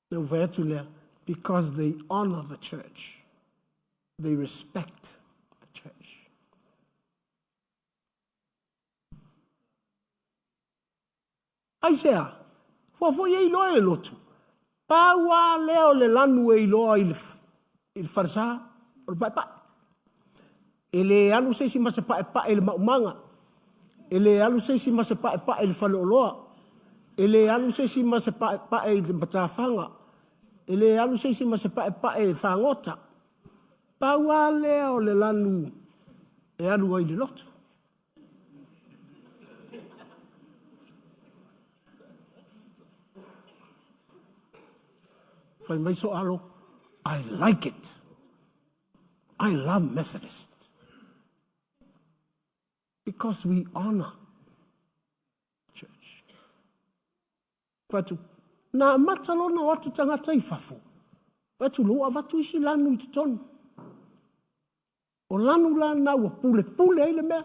No vertulea, because they honor the church. They respect the church. Ai sea, foi e loa le lotu. Paua leo le lanu e loa il farsa, o pa. Ele alu se si mase pa ele maumanga. Ele alu se si mase pa ele faloloa. Ele alu se si mase pa ele matafanga. Ele alu se si mase pa ele fangota. Paua leo le lanu e alu ai le lotu. I like it. I love Methodist. Because we honor church. Watu, na matalona watu tangata I fafu. Watu loa watu isi lanu I tutonu. O lanu la na wa pule ai le mea.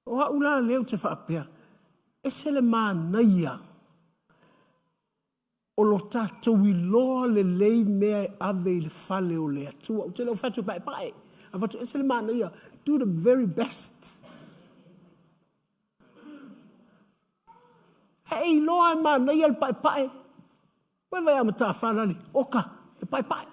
O haula leo te whaapea, e se le mānaia o lo tātou I loa le lei mea ave I le whale o le atua. O te leo whatu pae. A whatu, e se le mānaia, do the very best. Hei loa e mānaia le pae. Koe vai ama ta whanani, oka, e pai pai.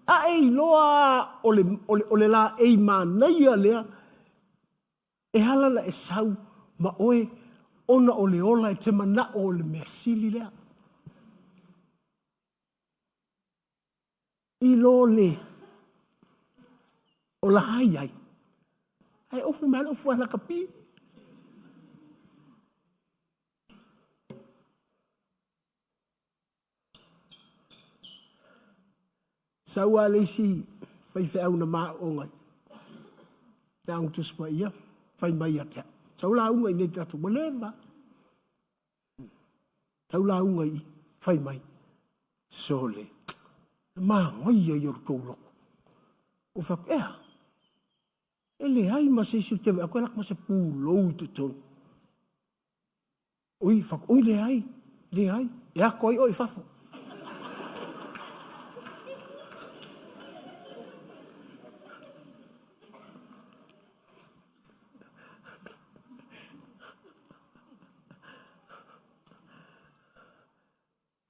A ei loa ole la ei mānaia lea, e halala e sau ma oe ona ole ola e te mana o le mea sili lea. I lo le o la hai ai. Ai ofu mana ofu ala kapi. Sau ale si fai fe au na maa o ngai. Te ang tu spa ia, fai mai atea. Sau la unga i ne tatu maleva. Sau la unga i, fai mai. Sole. Maa ngoi ia yor kou loko. O fak ea. Ele hai ma se su te ako lak ma se pu lou tu ton. Oi fak oi le hai. Le hai. E ako oi fafo.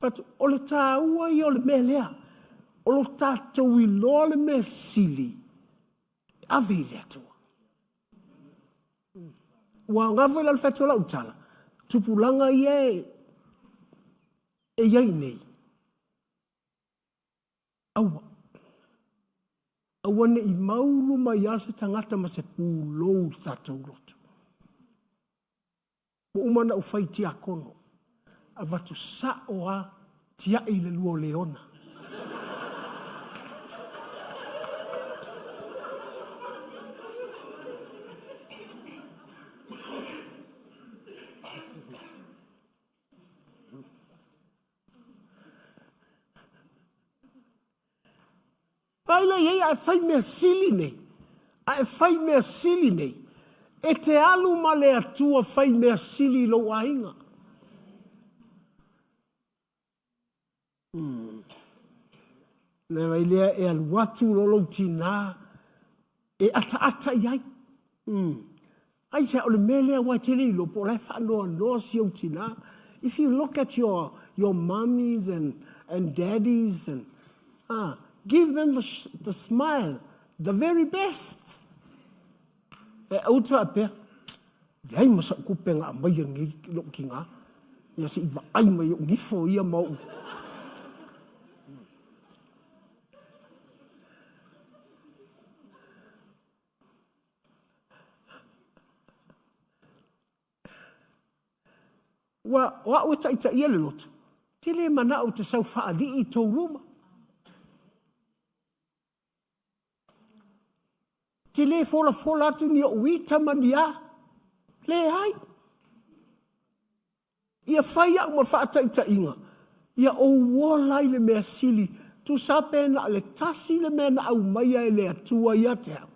But o le tā ua i o le mea lea, o lo tātou i loa le mea sili, ave i lea tua. Ua ngawai la le whetua la utala, tupulanga i e iei nei. Aua. Aua ne i maulu mai ase tangata ma se pūlou tātou roto. Mo umana u whai tia kono. A watu sa o a tia i le luo leona. Paila iei a whai mea sili nei. A whai mea sili nei. E te alu ma le atua whai mea sili lo ainga. Ne vai lea e aluatu lolo tina e ata iai. Ai se ole melea wai tele lo po lai whanoa noa si au tina. If you look at your mummies and daddies and give them the smile, the very best. E auta apea. Iai masa kupenga a mai ngi lo kinga. Ia si iwa ai mai ngifo ia mau. Wa o ta ia le lotu. Te le mana o te sau whaali i tau roma. Te le fola atu ni o wita mani a. Le hai. Ia whai au ma whaata inga. Ia o wolai le mea sili. Tu sape na le tasi le mea na au maia e le atua ia te au.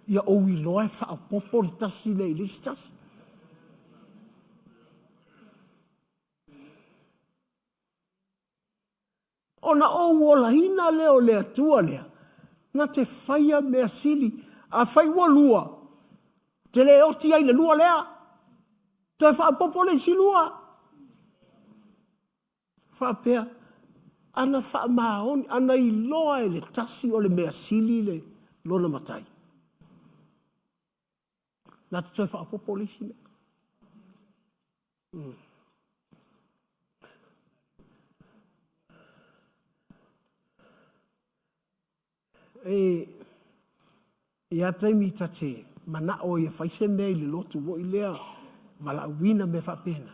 Ia o iloa e wha popo le tasi le ilistas. Ona o wola hina leo le atua lea. Na te whaia mea sili. A whai ua lua. Te le oti ai le lua lea. Te wha popo le si lua. Wha pea. Ana wha maoni. Ana i loa e le tasi o le mea sili le lona matai. Na te toi wha popo le si mea. Ia taimi ta te mana o ia whaise mea i le lotu wo i lea wala wina me whapena.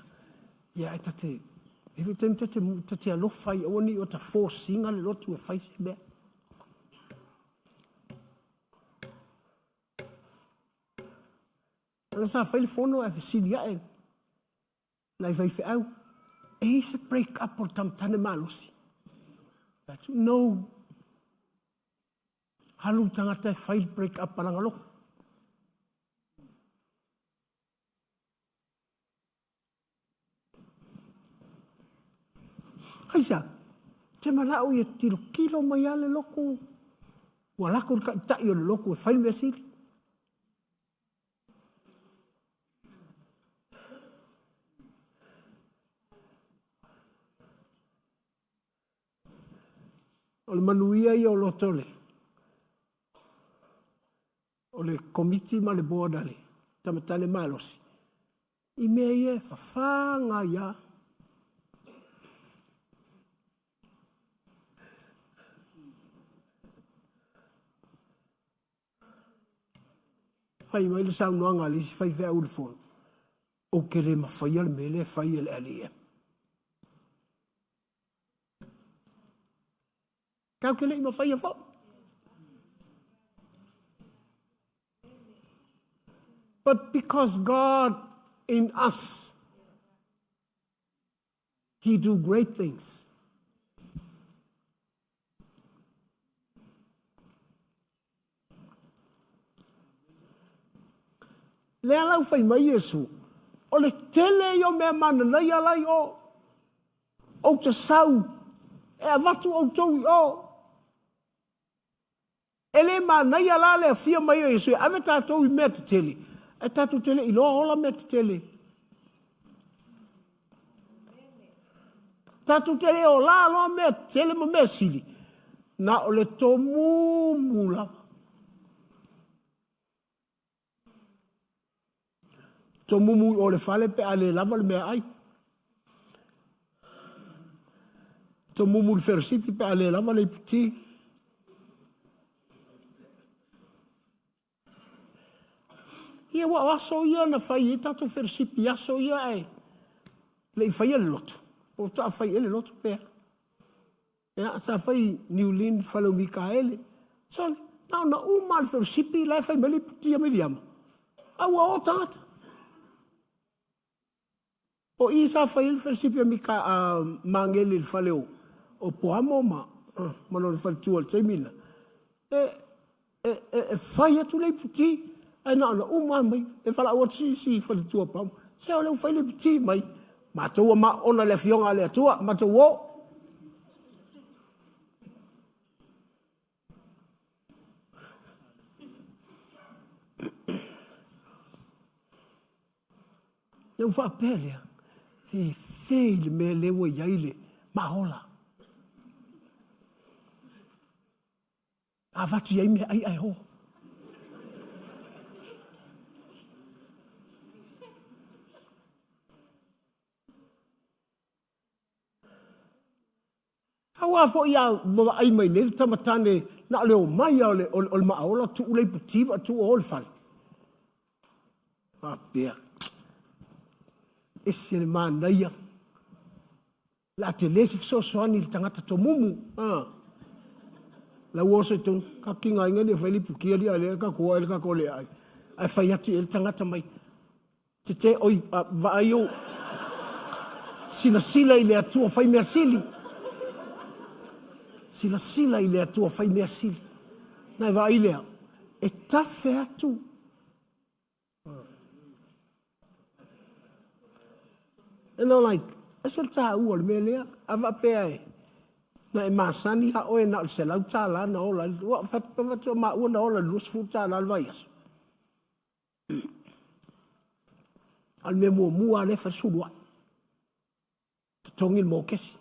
Ia e ta te, ewe taimi ta te alofai o ni o ta fōsinga le lotu e whaise mea. Ana sa whaile whono e whesili a e. Nai whaife au. E se break up o tamtane malosi. No. Halu tangata e whai break up paranga loko. Haisa, te manao i e tiro kilo mai ale loko. Ua lako rika i tai o le loko e whai mea sili. O le manuia i o lotole. O le komiti ma le board ale. Tamatane malosi. I mea ia whawhanga ia. Hai mai le sau noanga le si whai whea ule fōna. O kere ma whai ale mele whai ale ale ia. Kau kele i ma whai a whau. But because God in us, He do great things. Lea lau whai mai Yesu. O le tele i o mea mana nei alai o te sau. E a watu o tau i o. E le ma nei ala le a fia mai o Yesu. Ame tātou i mea te tele. E tātou tele i loa hola mea te tele. Tātou tele o la loa mea te tele ma mea sili. Na o le tō mūmula. Tō mumu o le whale pe a le lava le mea ai. Tō mumu le wheresipi pe a le lava le puti. Ia wa aso ia na whai e tato wheresipi aso ia e. Le i whai ele lotu. O ta whai ele lotu pea. Ia sa whai New Lin whalau Mikaele. So na uma le wheresipi lai whai mele puti a meriama. Aua o tata. O isa whai le wheresipi a Mika mangele le whaleo. O poamo ma. Mano le whale tua le taimina. Whai atu le puti. E na uma mai. E whala ua si whale tua pamo. Se o leu whai le puti mai. Matua ma ona le fionga le atua. Matua o. Leu wha pelea. Fe le mea lewa iaile. Mahola. A watu iai mea ai ho. Hawa fo ia ma ai mai ne tamatane na leo mai o le maola tu le putiva tu o le fal. Ah pia. Esse le manaia. La te lesi so soani le tangata to mumu. La woso ton ka kinga inga le fali pukia li ale ka ko le ai. Ai fai atu le tangata mai. Te oi va aio. Sila ile atu fai mea sili. Sila ile atua fai mea sili. Nai wa ilea. E tafe atu. E no like, ese ta ua le mea lea. Ava pea e. Na e masani ha oe na se lau ta la na ola. Wa fatu ma ua na ola lus fu ta la vai aso. Al me mua le fa sulua. Tongil mo kesi.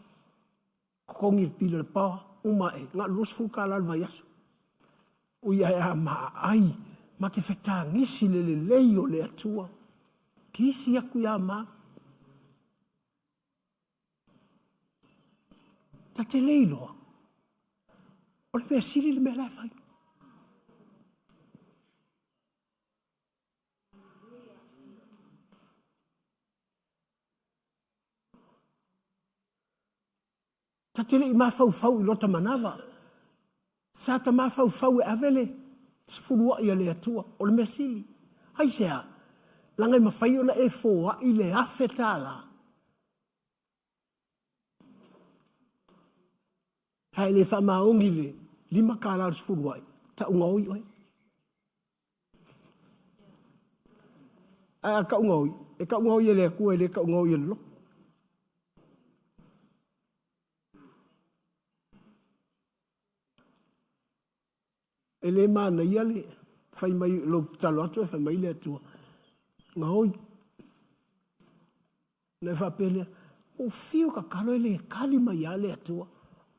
Kongil pila le pawa. Uma e, ngā lus fuka la vai aso. Uia e a maa ai, ma ke wheta ngisi le lei o le atua. Kisi aku ia maa. Ta te lei loa. O le mea siri le mea lai whai. Ta tele i mawhau i lota manawa. Sa ta mawhau e avele. Sifurua i ale atua. O le mea sili. Hai sea. Langai mawhai o na e fōa i le awhetala. Hai le whamaongi le. Lima kāra sifurua i. Ta unga oi oi. A ka unga oi. E ka unga oi e le kua e le ka unga oi e lo. E le mana ia le, fai mai lo talo atu e fai mai le atua. Ngā oi. Le whapelea, o fiu ka kalo e le kali mai ia le atua.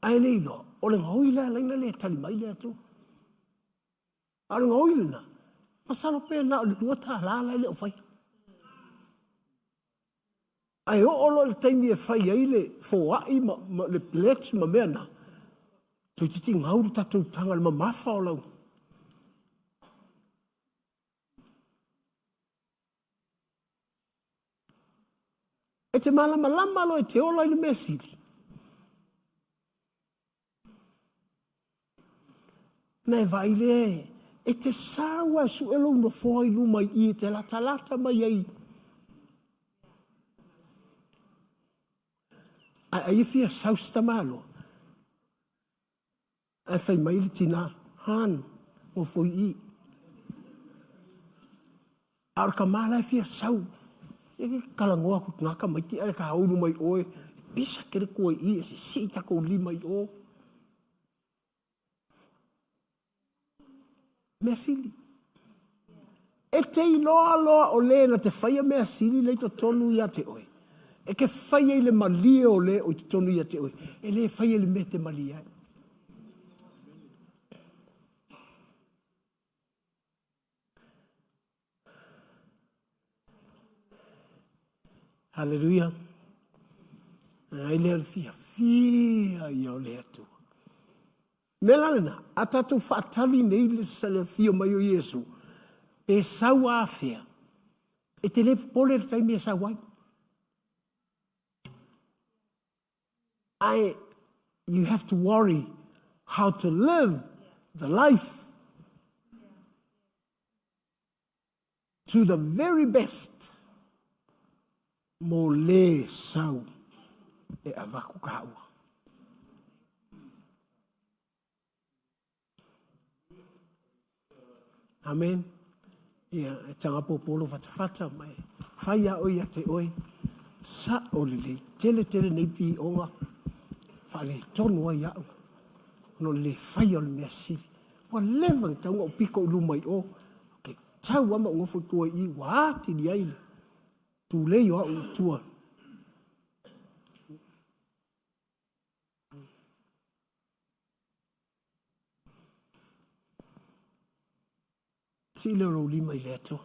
ai le ilo o le ngoi le laina le tali mai le atu a le ngoi le na masalo pe na o le lua ta la le o fai ai o lo le taimi e fai ai le foai ma le plets ma mea na tu titi ngauru tatou tanga le mamafa o lau e te malama lama lo e te ola i le mea sili na e vai le e te sawa su e lo no foi lu mai i te lata mai ai ai fia sausta malo ai fai mai le tina han o foi i ar kamala fia sau e kalangoa ku ngaka mai ti ai ka ulu mai oe bisa kere ko i si ta ko li mai o mesili e te loa o le na te faia mea sili le to tonu ia te oe e ke faia i le malie o le o te tonu ia te oe e le faia le me te malia Hallelujah. Ai le fia ia o le atu. Melalena, a tatou whaatali nei le sale fia mai o Yesu. E sau a fea. E te le pole le taimi e sau ai. You have to worry how to live the life to the very best. Mo le sau e avaku kaua. Amen. Ia, e tanga popolo fatafata mai. Faya oi a te oi. Sa o le tele nei pi onga. Fa le tonu ai au. No le faya o le mea sili. Wa levang taunga o piko ulu mai o. Ke tau ama unga fo tua i waati di aile. Tu le yo au tua. Si le ro lima i leto.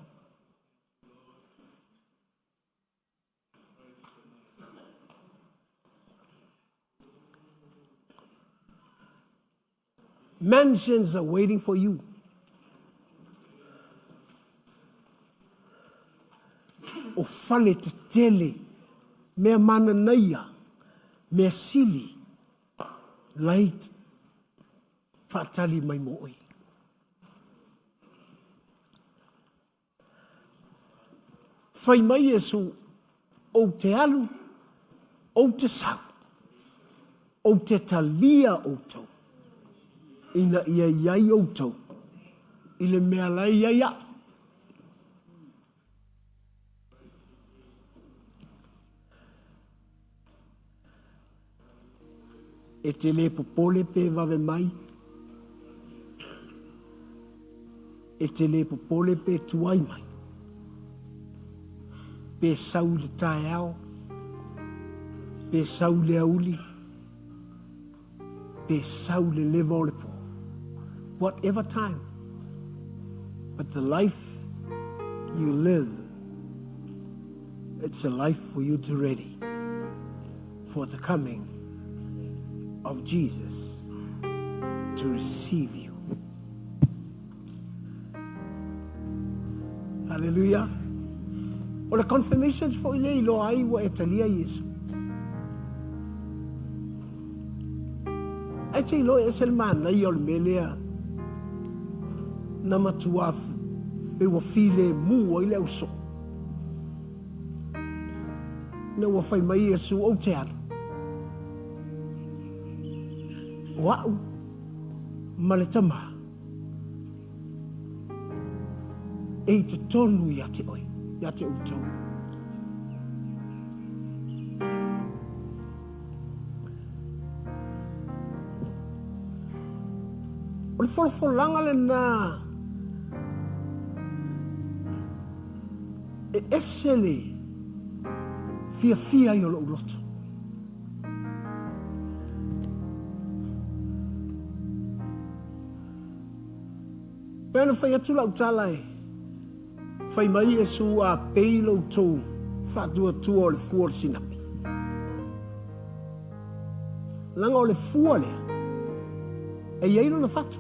Mansions are waiting for you. O fale te tele, mea mana naia, mea sili, lai whaatali mai mo oi. Whai mai Yesu, o te alu, o te sau, o te talia o tau, ina ia iai o tau, ile mea lai ia. E te le popole pe vave mai. E te le popole pe tuai mai. Pe sau le tae ao. Pe sau le auli. Pe sau le leva o le po. Whatever time. But the life you live, it's a life for you to ready for the coming of Jesus to receive you. Hallelujah. O le confirmations for ile ilo ai wa etalia Yesu. Ai te ilo esel mana i ol melea na matuafu pe wa file mu o ile uso. Na wa fai mai Yesu o te alu. Wa'u maletama e te tonu ia te oi, ia te utou. O le whalafolanga le nā e esele fia i o lo uloto. Pena whai atu lau tala e. Whai mai e su a peilo tō whatua tua o le fua le sinapi. Langa o le fua lea. E ieilo na whatu.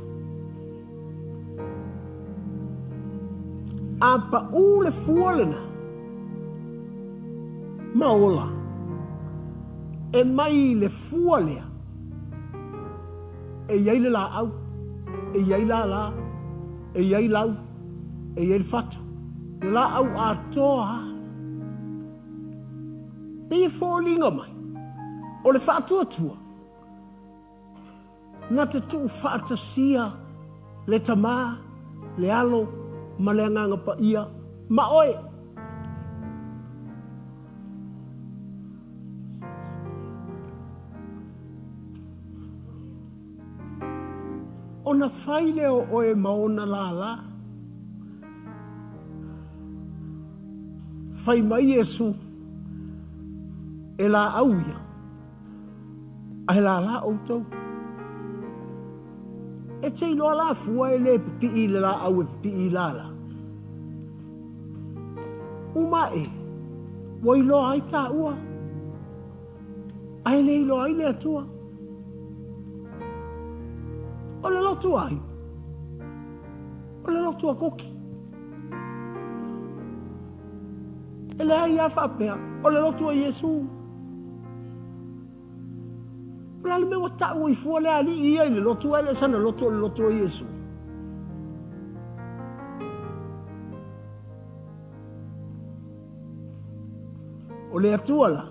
A pa u le fua lena. Maola. E mai le fua lea. E ieile la au. E ieila la. E iei lau, e iei fatu. Le la au a toa. E i fōlinga mai. O le whātua tua. Nā te tū whātasia, le tamā, le alo, ma le anganga pa ia, ma oe. Ona whaile o oe maona la la. Whai mai Yesu e la auia. A he la la o tau. E te iloa la fua e le pipi le la au e pipi la la. Uma e. Wa iloa ai ta ua. Ai le iloa ai le atua. O le lotu ai. O le lotu a Kuki. E le ai a whapea. O le lotu a Yesu. O le mewa ta'u i fua le ali ia i le lotu ai le sana lotu o le lotu a Yesu. O le atua la.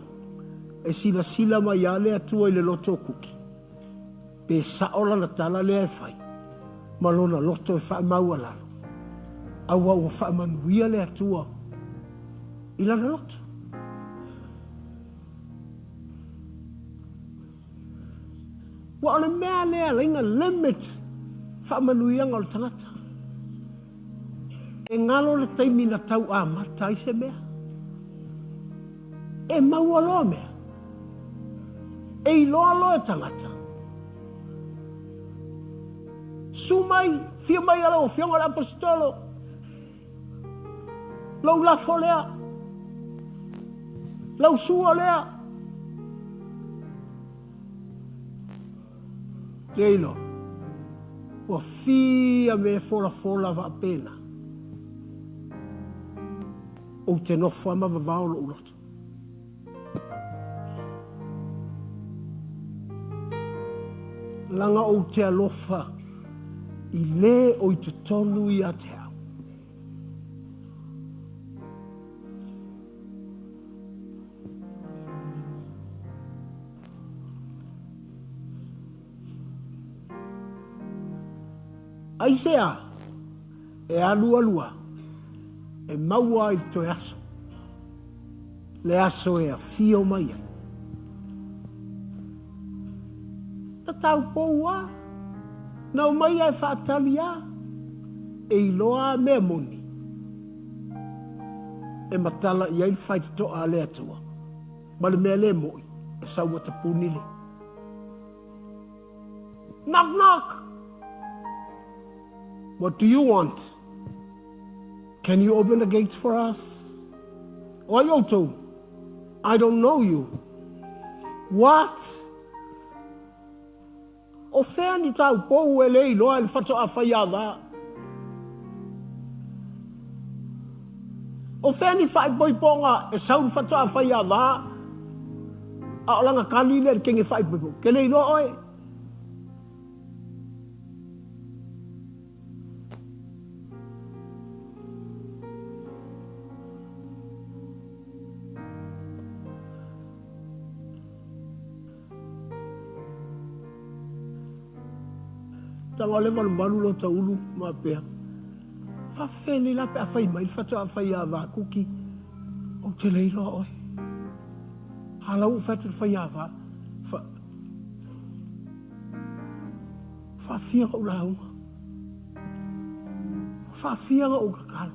E sila sila mai a le atua i le lotu a Kuki. Pe saola na tala lea e whai. Malona loto e wha maua lalo. Awa ua wha manuia le atua. Ila na loto. Wa ole mea lea lainga limit wha manuia ngol tangata. E ngalo le taimi na tau a matai se mea. E maua loa mea. E iloa loa tangata. Sumai, fia mai ala o fionga la apostolo. Lau la folea. Lau sua lea. Teilo. Ua fia me fola va pena. O te nofo ama vavao lo uloto. Langa o te alofa. I le o i te tonu i a te au. Aisea, e alua, e maua i toe aso. Le aso e a fio mai ai. Ta tau poua. Nau mai ai whaatalia e iloa mea moni. E matala i ai whai to a lea tua. Ma le mea le moi e saua ta punile. Knock knock. What do you want? Can you open the gates for us? Oyoto, I don't know you. What? O fea ni tau pou e lei loa le whato a whaiawa. O fea ni whai poiponga e saun whato a whaiawa. A o langa kani le kenge whai poiponga. Ke lei loa oe. Tanga le malu lo ta ulu ma pea. Fa fene la pe a fai mai fa ta fai ava Kuki. O te leilo oi. Hala u fa te fai ava. Fa fia o la u. Fa fia o kakala.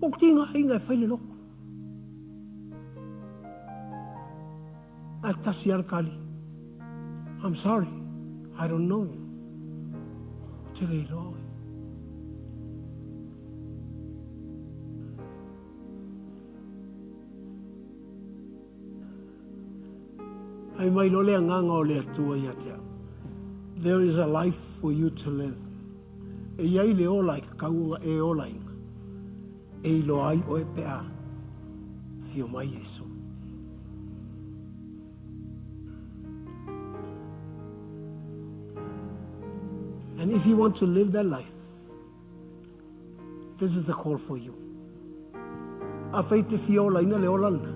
O tinga inga fai le loko. Aktasi al kali. I'm sorry. I don't know you. te le loe. Ai mai lo le nganga o le atua ia te au. There is a life for you to live. E iai le ola i ka kaunga e ola inga. E ilo ai o e pea. Fio mai Yesu. And if you want to live that life, this is the call for you. A fai te fio ola ina le ola na.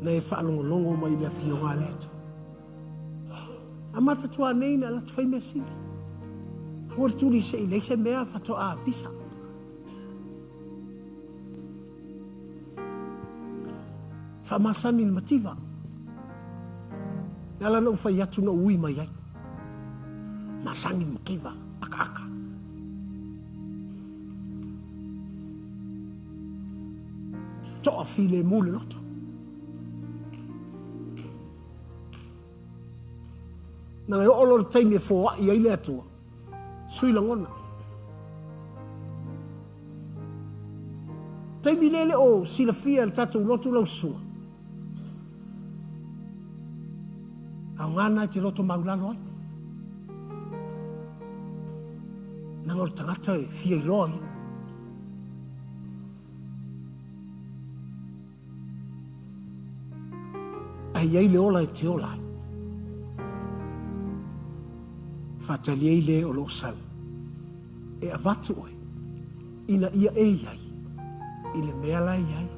Na e whaalongolongo mai le fio ngā leto. A mata tua nei na la tu fai mea sili. A ngore tūri se i leise mea whato a pisa. Whamasani ni mativa. Nala na ufai atu na ui mai ai. Masani mkiva, aka aka. Toa file mule loto. Nanga yo olo taimi e fōa i aile atua. Sui langona. Taimi lele o sila fia le tatou loto lau sua. Au ngana te loto maulalo ai. Nanga o tangata e fia i loa i. Ai ai le ola e te ola ai. Whatali ei le o lo sau. E avatu oe. Ina ia e iai. I le mea lai iai.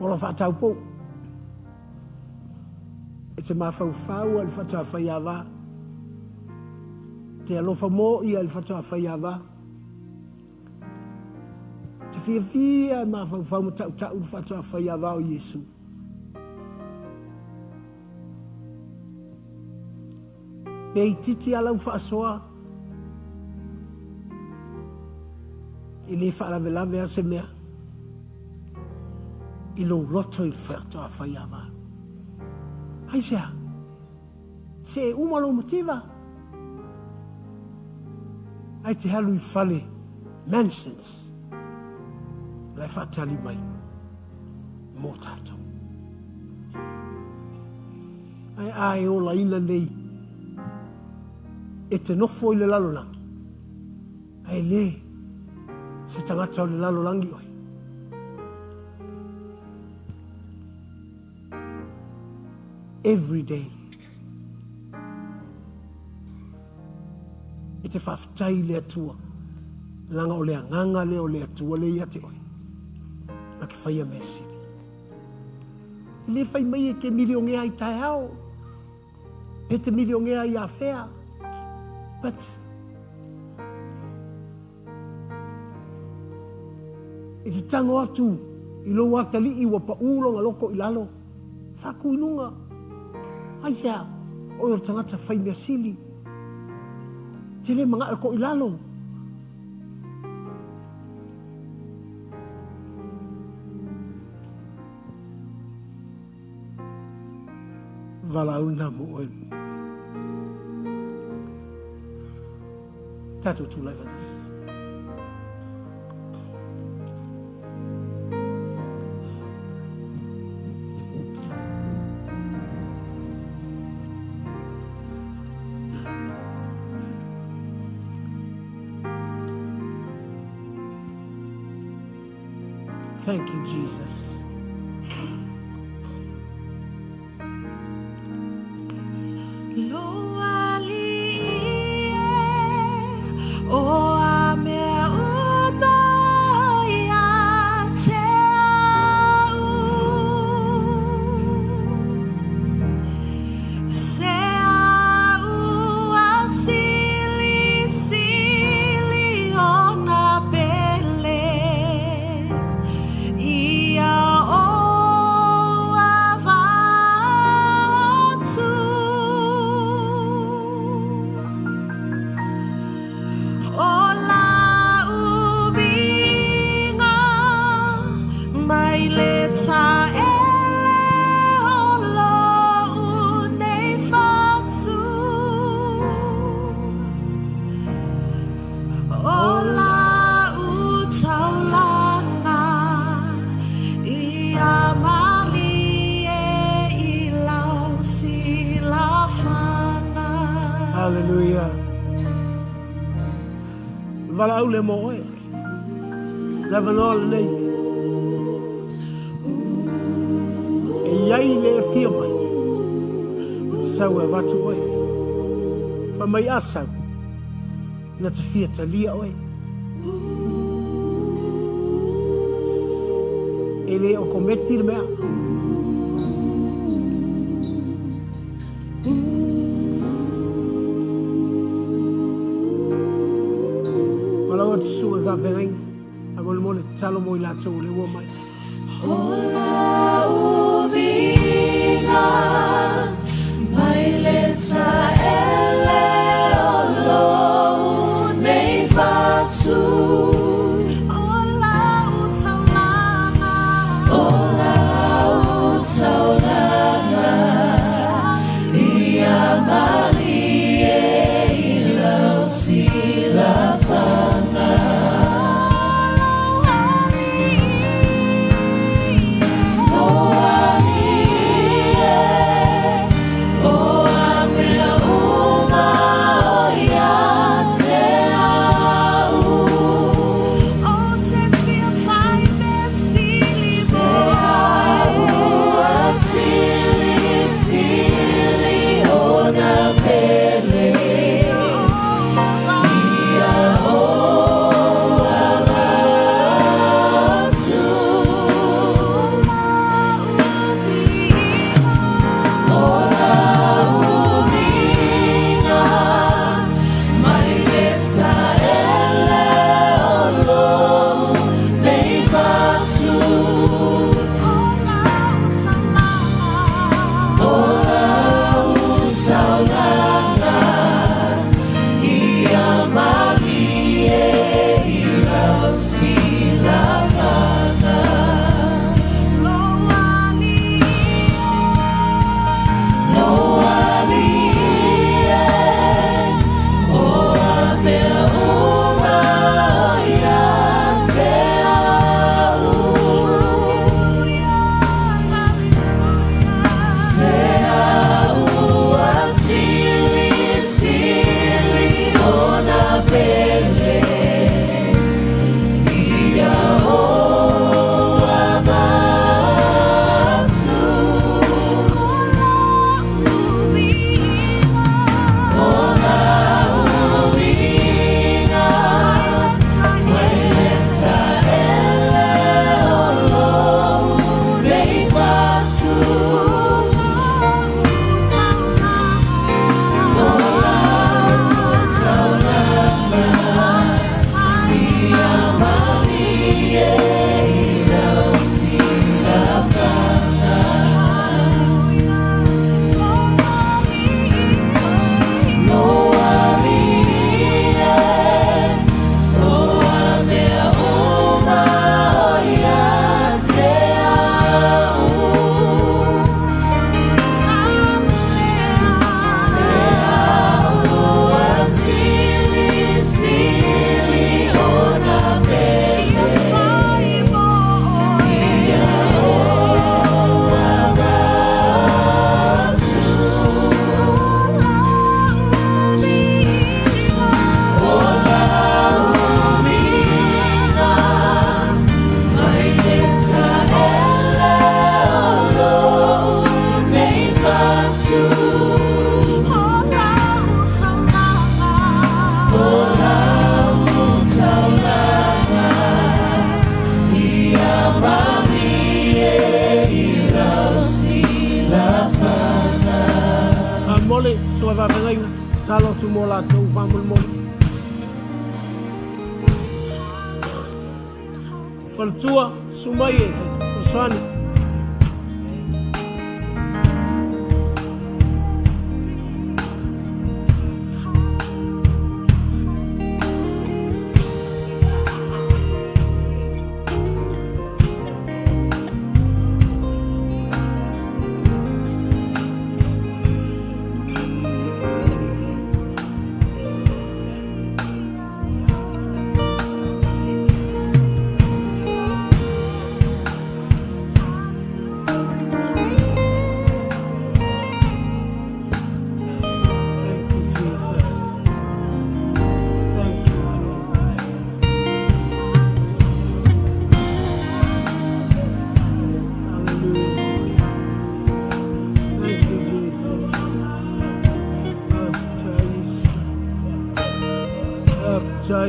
Ola whatau pou. E te mawhau whau al whatau whai awa. Te alofa mō i al whatau whai awa. Te fia fia ma whau ma tau tau whatua whai awa o Yesu. Pei titi alau whaasoa. I le whaarawe lawe a se mea. I lo roto i whatua whai awa. Hai sea. Se umalo motiva. Ai te halu i whale mansions. Lai whatali mai, mō tātou. Ai o la ina nei, e te nofo i le lalolangi. Ai le, se tangata o le lalolangi oi. Every day. E te whawhitai le atua. Langa o le anganga le o le atua le ia te oi. A ke whaia me siri. Le whai mai e ke miliongia i tae ao. E te miliongia i a whea. But e te tango atu i lo wakali i wapa ulonga loko i lalo. Whaku inunga. Ai sea, o yor tangata whai mea sili. Te le mga e ko i lalo. Valauna moen. Tatou tūlai watas. Thank you, Jesus. Ia wala ule mo e. Never know the name. E iai le e fia mai. Sau e watu oe. Fa mai asau. Na te fia ta lia oe. E le o kometi le mea. Malawa te sua ka whengai. A mole mole talo mo I la tau le ua mai. Aloalii mai le 𝚟𝚒𝚍𝚎𝚘 o lou nei whatu. 𝚟𝚒𝚍𝚎𝚘 𝚗𝚘𝚜𝚗𝚙𝚢𝚑𝚜 Mole, so va venga talo tu mola tu famul mole. Por tua sumaye, susani.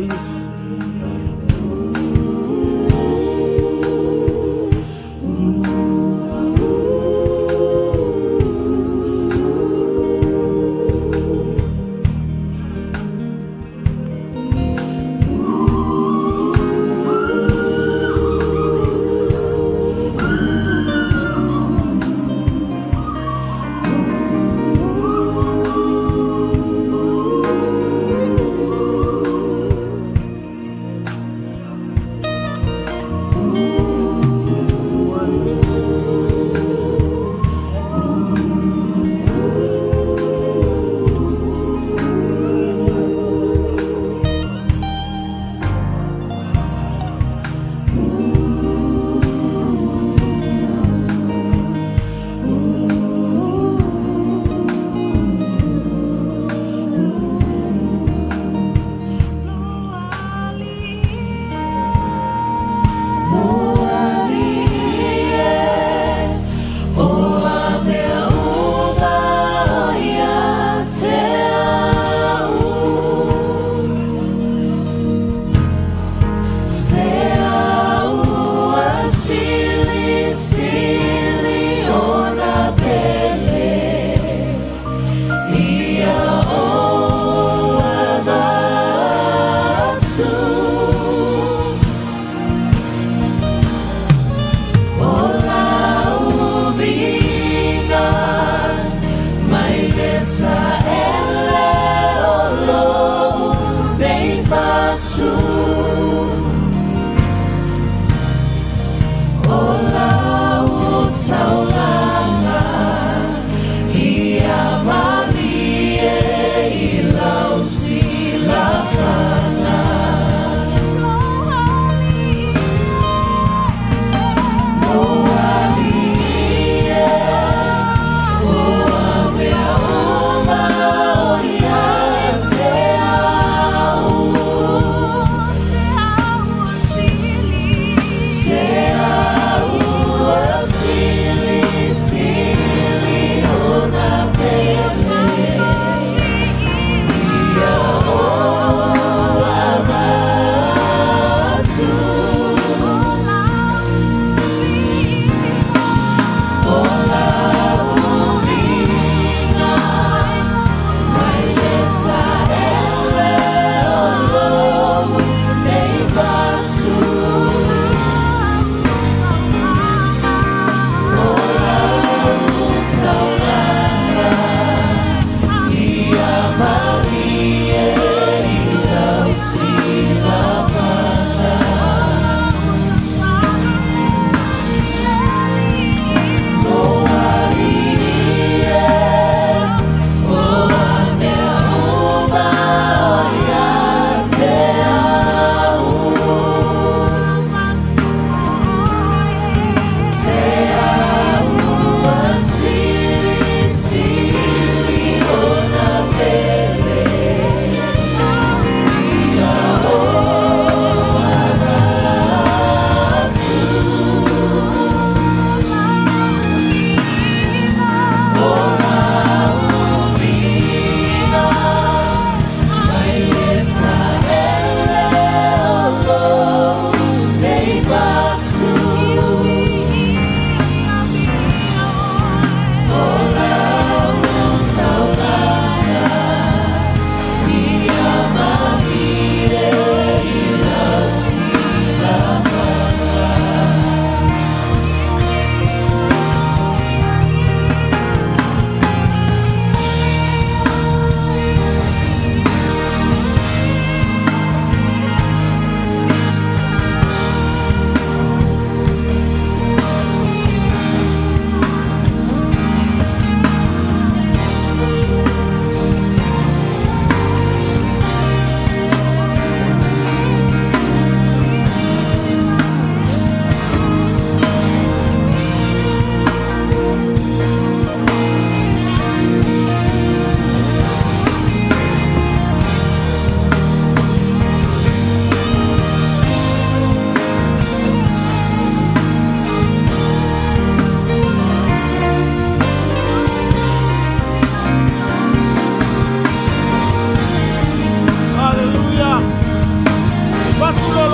Yesu.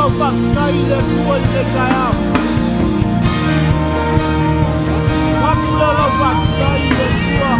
lau whakakai le tua i le kai au. Wapula lau whakakai le tua.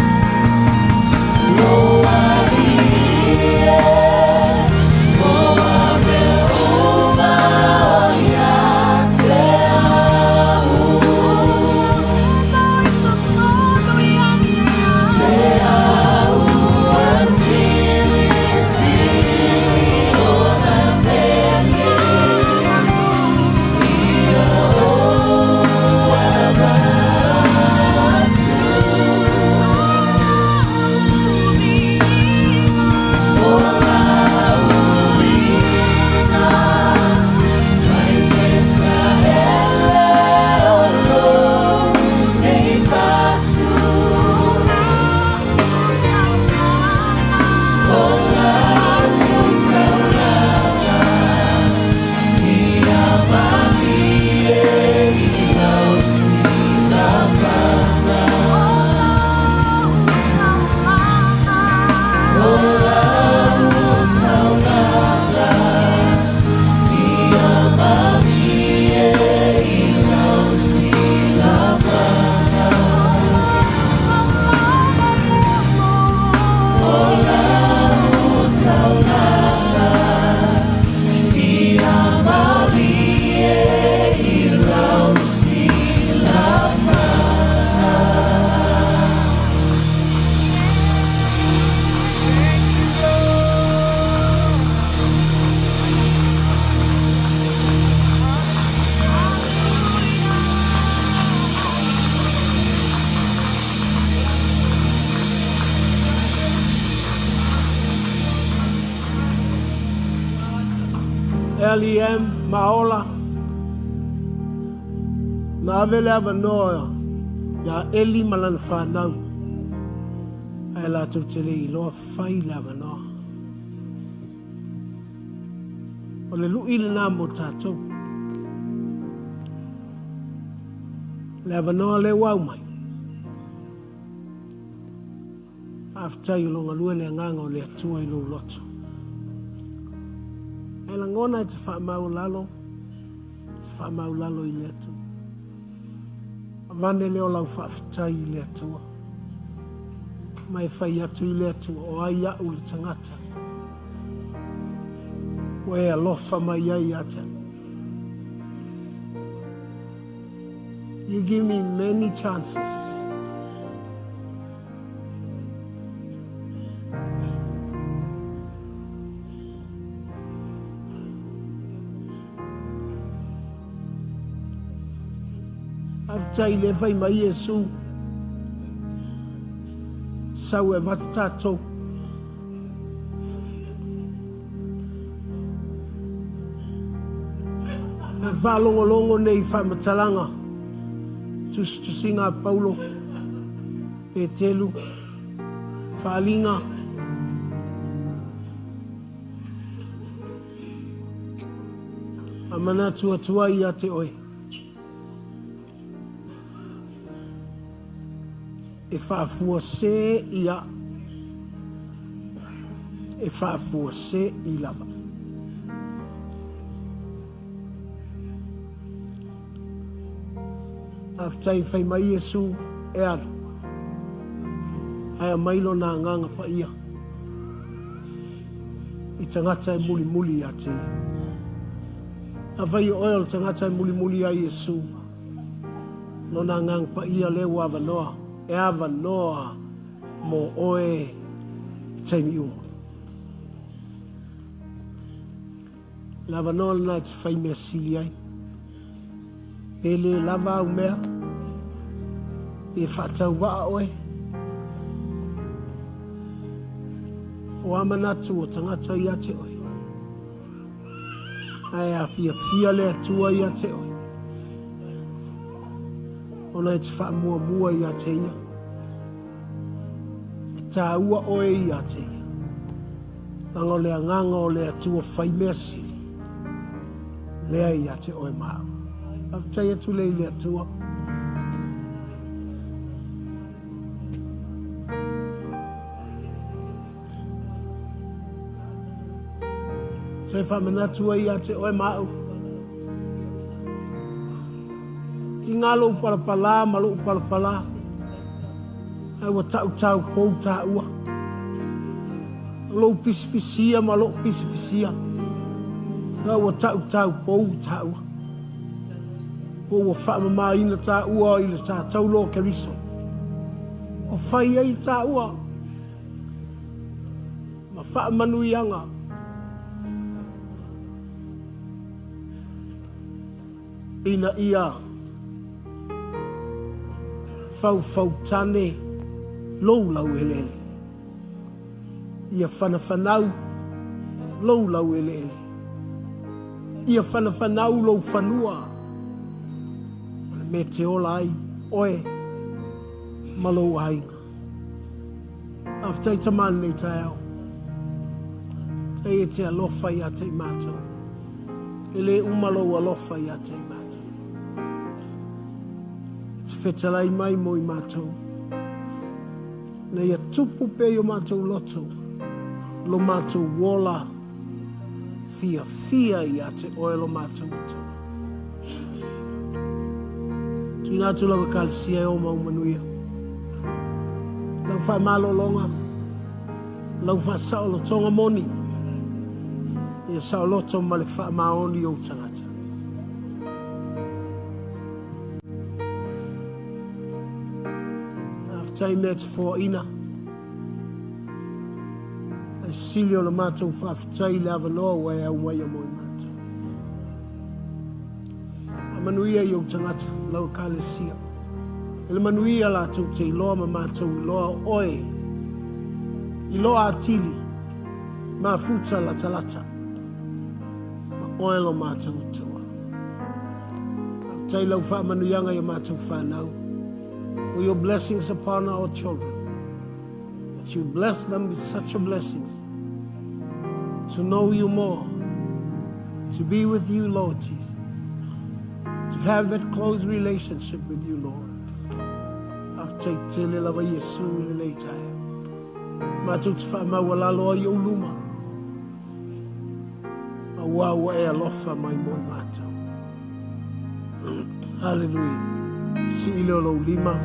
LEM Maola na avele avanoa ya Eli malana whanau ai la tau tele I loa whai le avanoa o le lui le nā mo tātou le avanoa le wau mai aftai o longa lua le anganga o le atua I lo loto e la ngona te whaamau lalo I le atua. Vane leo lau whaafitai I le atua. Mai whai atu I le atua o ai au le tangata. Wea lofa mai ai ata. You give me many chances. Tai le vai mai Yesu sau e vatu tātou e whalongolongo nei whaimatalanga tusinga Paulo e telu whalinga a mana tua I a te oe e whaafua se ia e whaafua se I lava aftai whai mai Yesu e aru ai a mailo nā nganga pa ia I tangata e muli muli a te a vai oil tangata e muli muli a Yesu no nā nganga pa ia le wava noa e ava noa mo oe I taimi uma. Lava noa lana te whai mea sili ai. Pele lava au mea. E whatau waa oe. O amanatu o tangata I a te oe. Ai a fia le atua I a te oe. Ona e te whaamua mua I a te ia. E tā ua oe I a te ia. Langa le anganga o le atua whai mea sili. Lea I a te oe maa. Aftai atu le I le atua. Te whamanatu I a te oe maa. Tinga lo palapala, malo palapala. Ai wa tau pou ta ua. Lo pispisia, malo pispisia. Ai wa tau pou ta ua. Po wa wha mama ina ta ua ila sa tau lo keriso. O whai ai ta ua. Ma wha manuianga. Ina ia. Fau tane. Lou lau elele. Ia whanau. Lou lau elele. Ia whanau lou whanua. Me te ola ai, oe, malo ainga. After te man nei te au. Te e te alofa i a te mātou. Ele umalo alofa i a te mātou. Te whetalai mai mo i mātou. Nei a tupu pe o mātou loto. Lo mātou wola. Fia i a te oe lo mātou utu. Tuna tu lau kalsia o mau manuia. Lau wha malo longa. Lau wha saolo tonga moni. Ia saoloto ma le wha maoni o tangata. Aftai mea te fō ina. Ai sili o le mātou whawhitai le avanoa wai au wai a moi mātou. Manuia i o tangata, lau kālesia. Ele manuia la tau te iloa ma mātou iloa oe. Iloa atili, ma futa la talata. Ma oe lo mātou tua. Tai lau wha manuianga i mātou whanau. For your blessings upon our children. That you bless them with such a blessings. To know you more. To be with you, Lord Jesus. To have that close relationship with you, Lord. After tele lava Yesu le tae. Mātou te wha mawalalo i o luma. Ma wawa e alofa mai moi mātou. Hallelujah. Si ileo lo lima.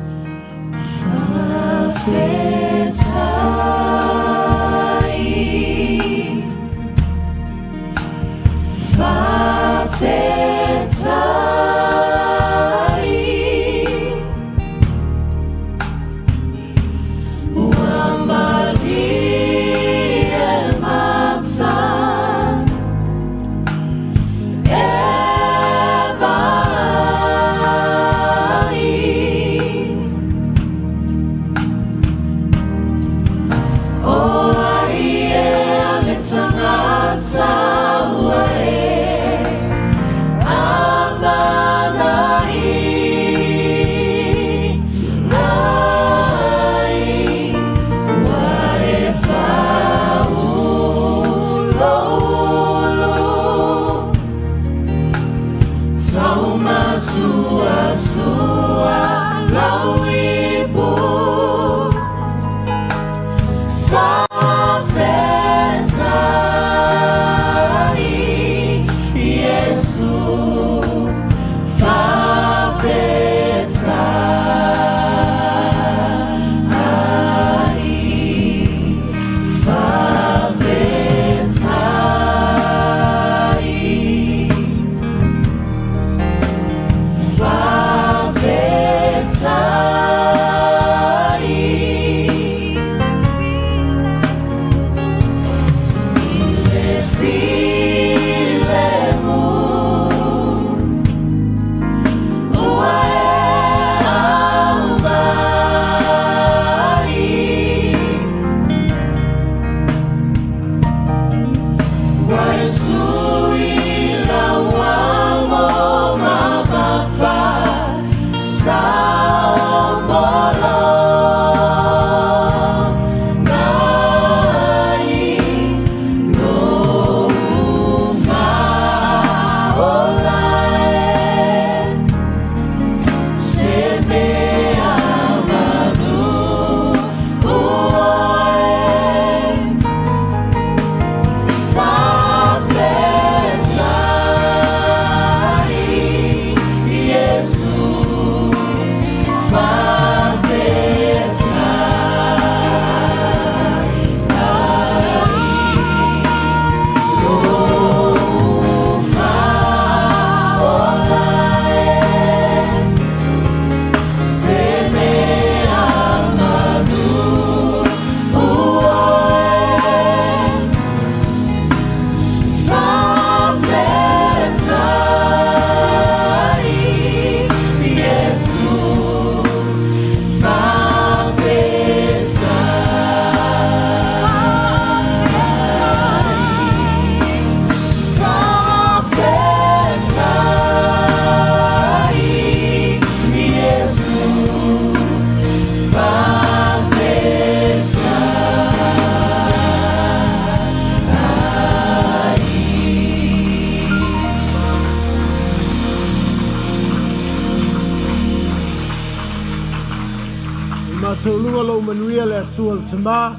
Mātou lunga lau manuia le atua le tamā.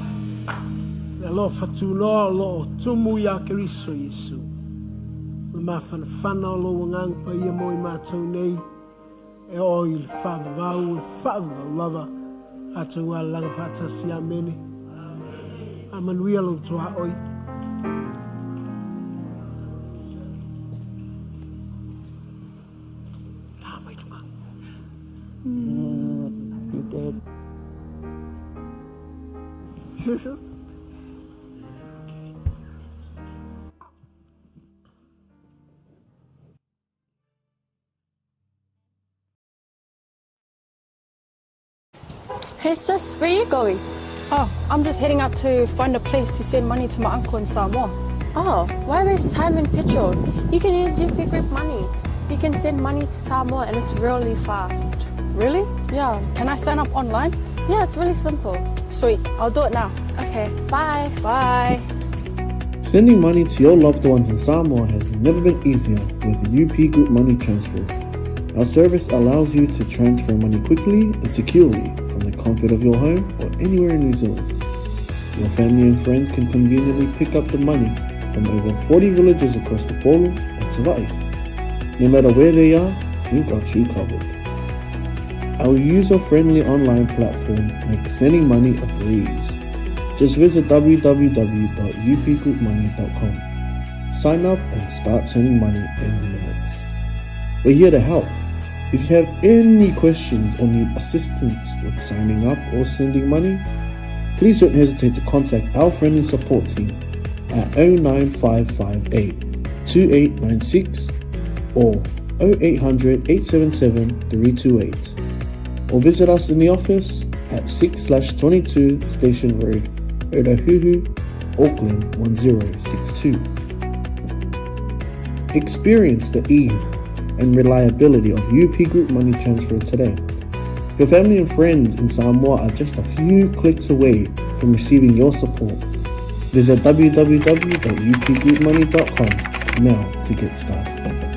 Le aloha whatunoa o lo tumu ia Keriso Yesu. Le mawhanawhana o lo wangang pa ia mo I mātou nei. E oi le whawawau, e whawawau lava. Atou a langa whatasi a mene. A manuia lau tua oi. Ah, mai tuma. You dead. Hey sis, where are you going? Oh, I'm just heading out to find a place to send money to my uncle in Samoa. Oh, why waste time and petrol? You can use UP Group Money. You can send money to Samoa and it's really fast. Really? Yeah. Can I sign up online? Yeah, it's really simple. Sweet, I'll do it now. Okay, bye. Bye. Sending money to your loved ones in Samoa has never been easier with the UP Group Money Transfer. Our service allows you to transfer money quickly and securely from the comfort of your home or anywhere in New Zealand. Your family and friends can conveniently pick up the money from over 40 villages across the Polo and 𝚟𝚑𝚍𝚍. No matter where they are, we've got you covered. Our user-friendly online platform makes sending money a breeze. Just visit www.upgroupmoney.com. Sign up and start sending money in minutes. We're here to help. If you have any questions or need assistance with signing up or sending money, please don't hesitate to contact our friendly support team at 09558 2896 or 0800 877 328, or visit us in the office at 6/22 Station Road, Ōtahuhu, Auckland 1062. Experience the ease and reliability of UP Group Money Transfer today. Your family and friends in Samoa are just a few clicks away from receiving your support. Visit www.upgroupmoney.com now to get started.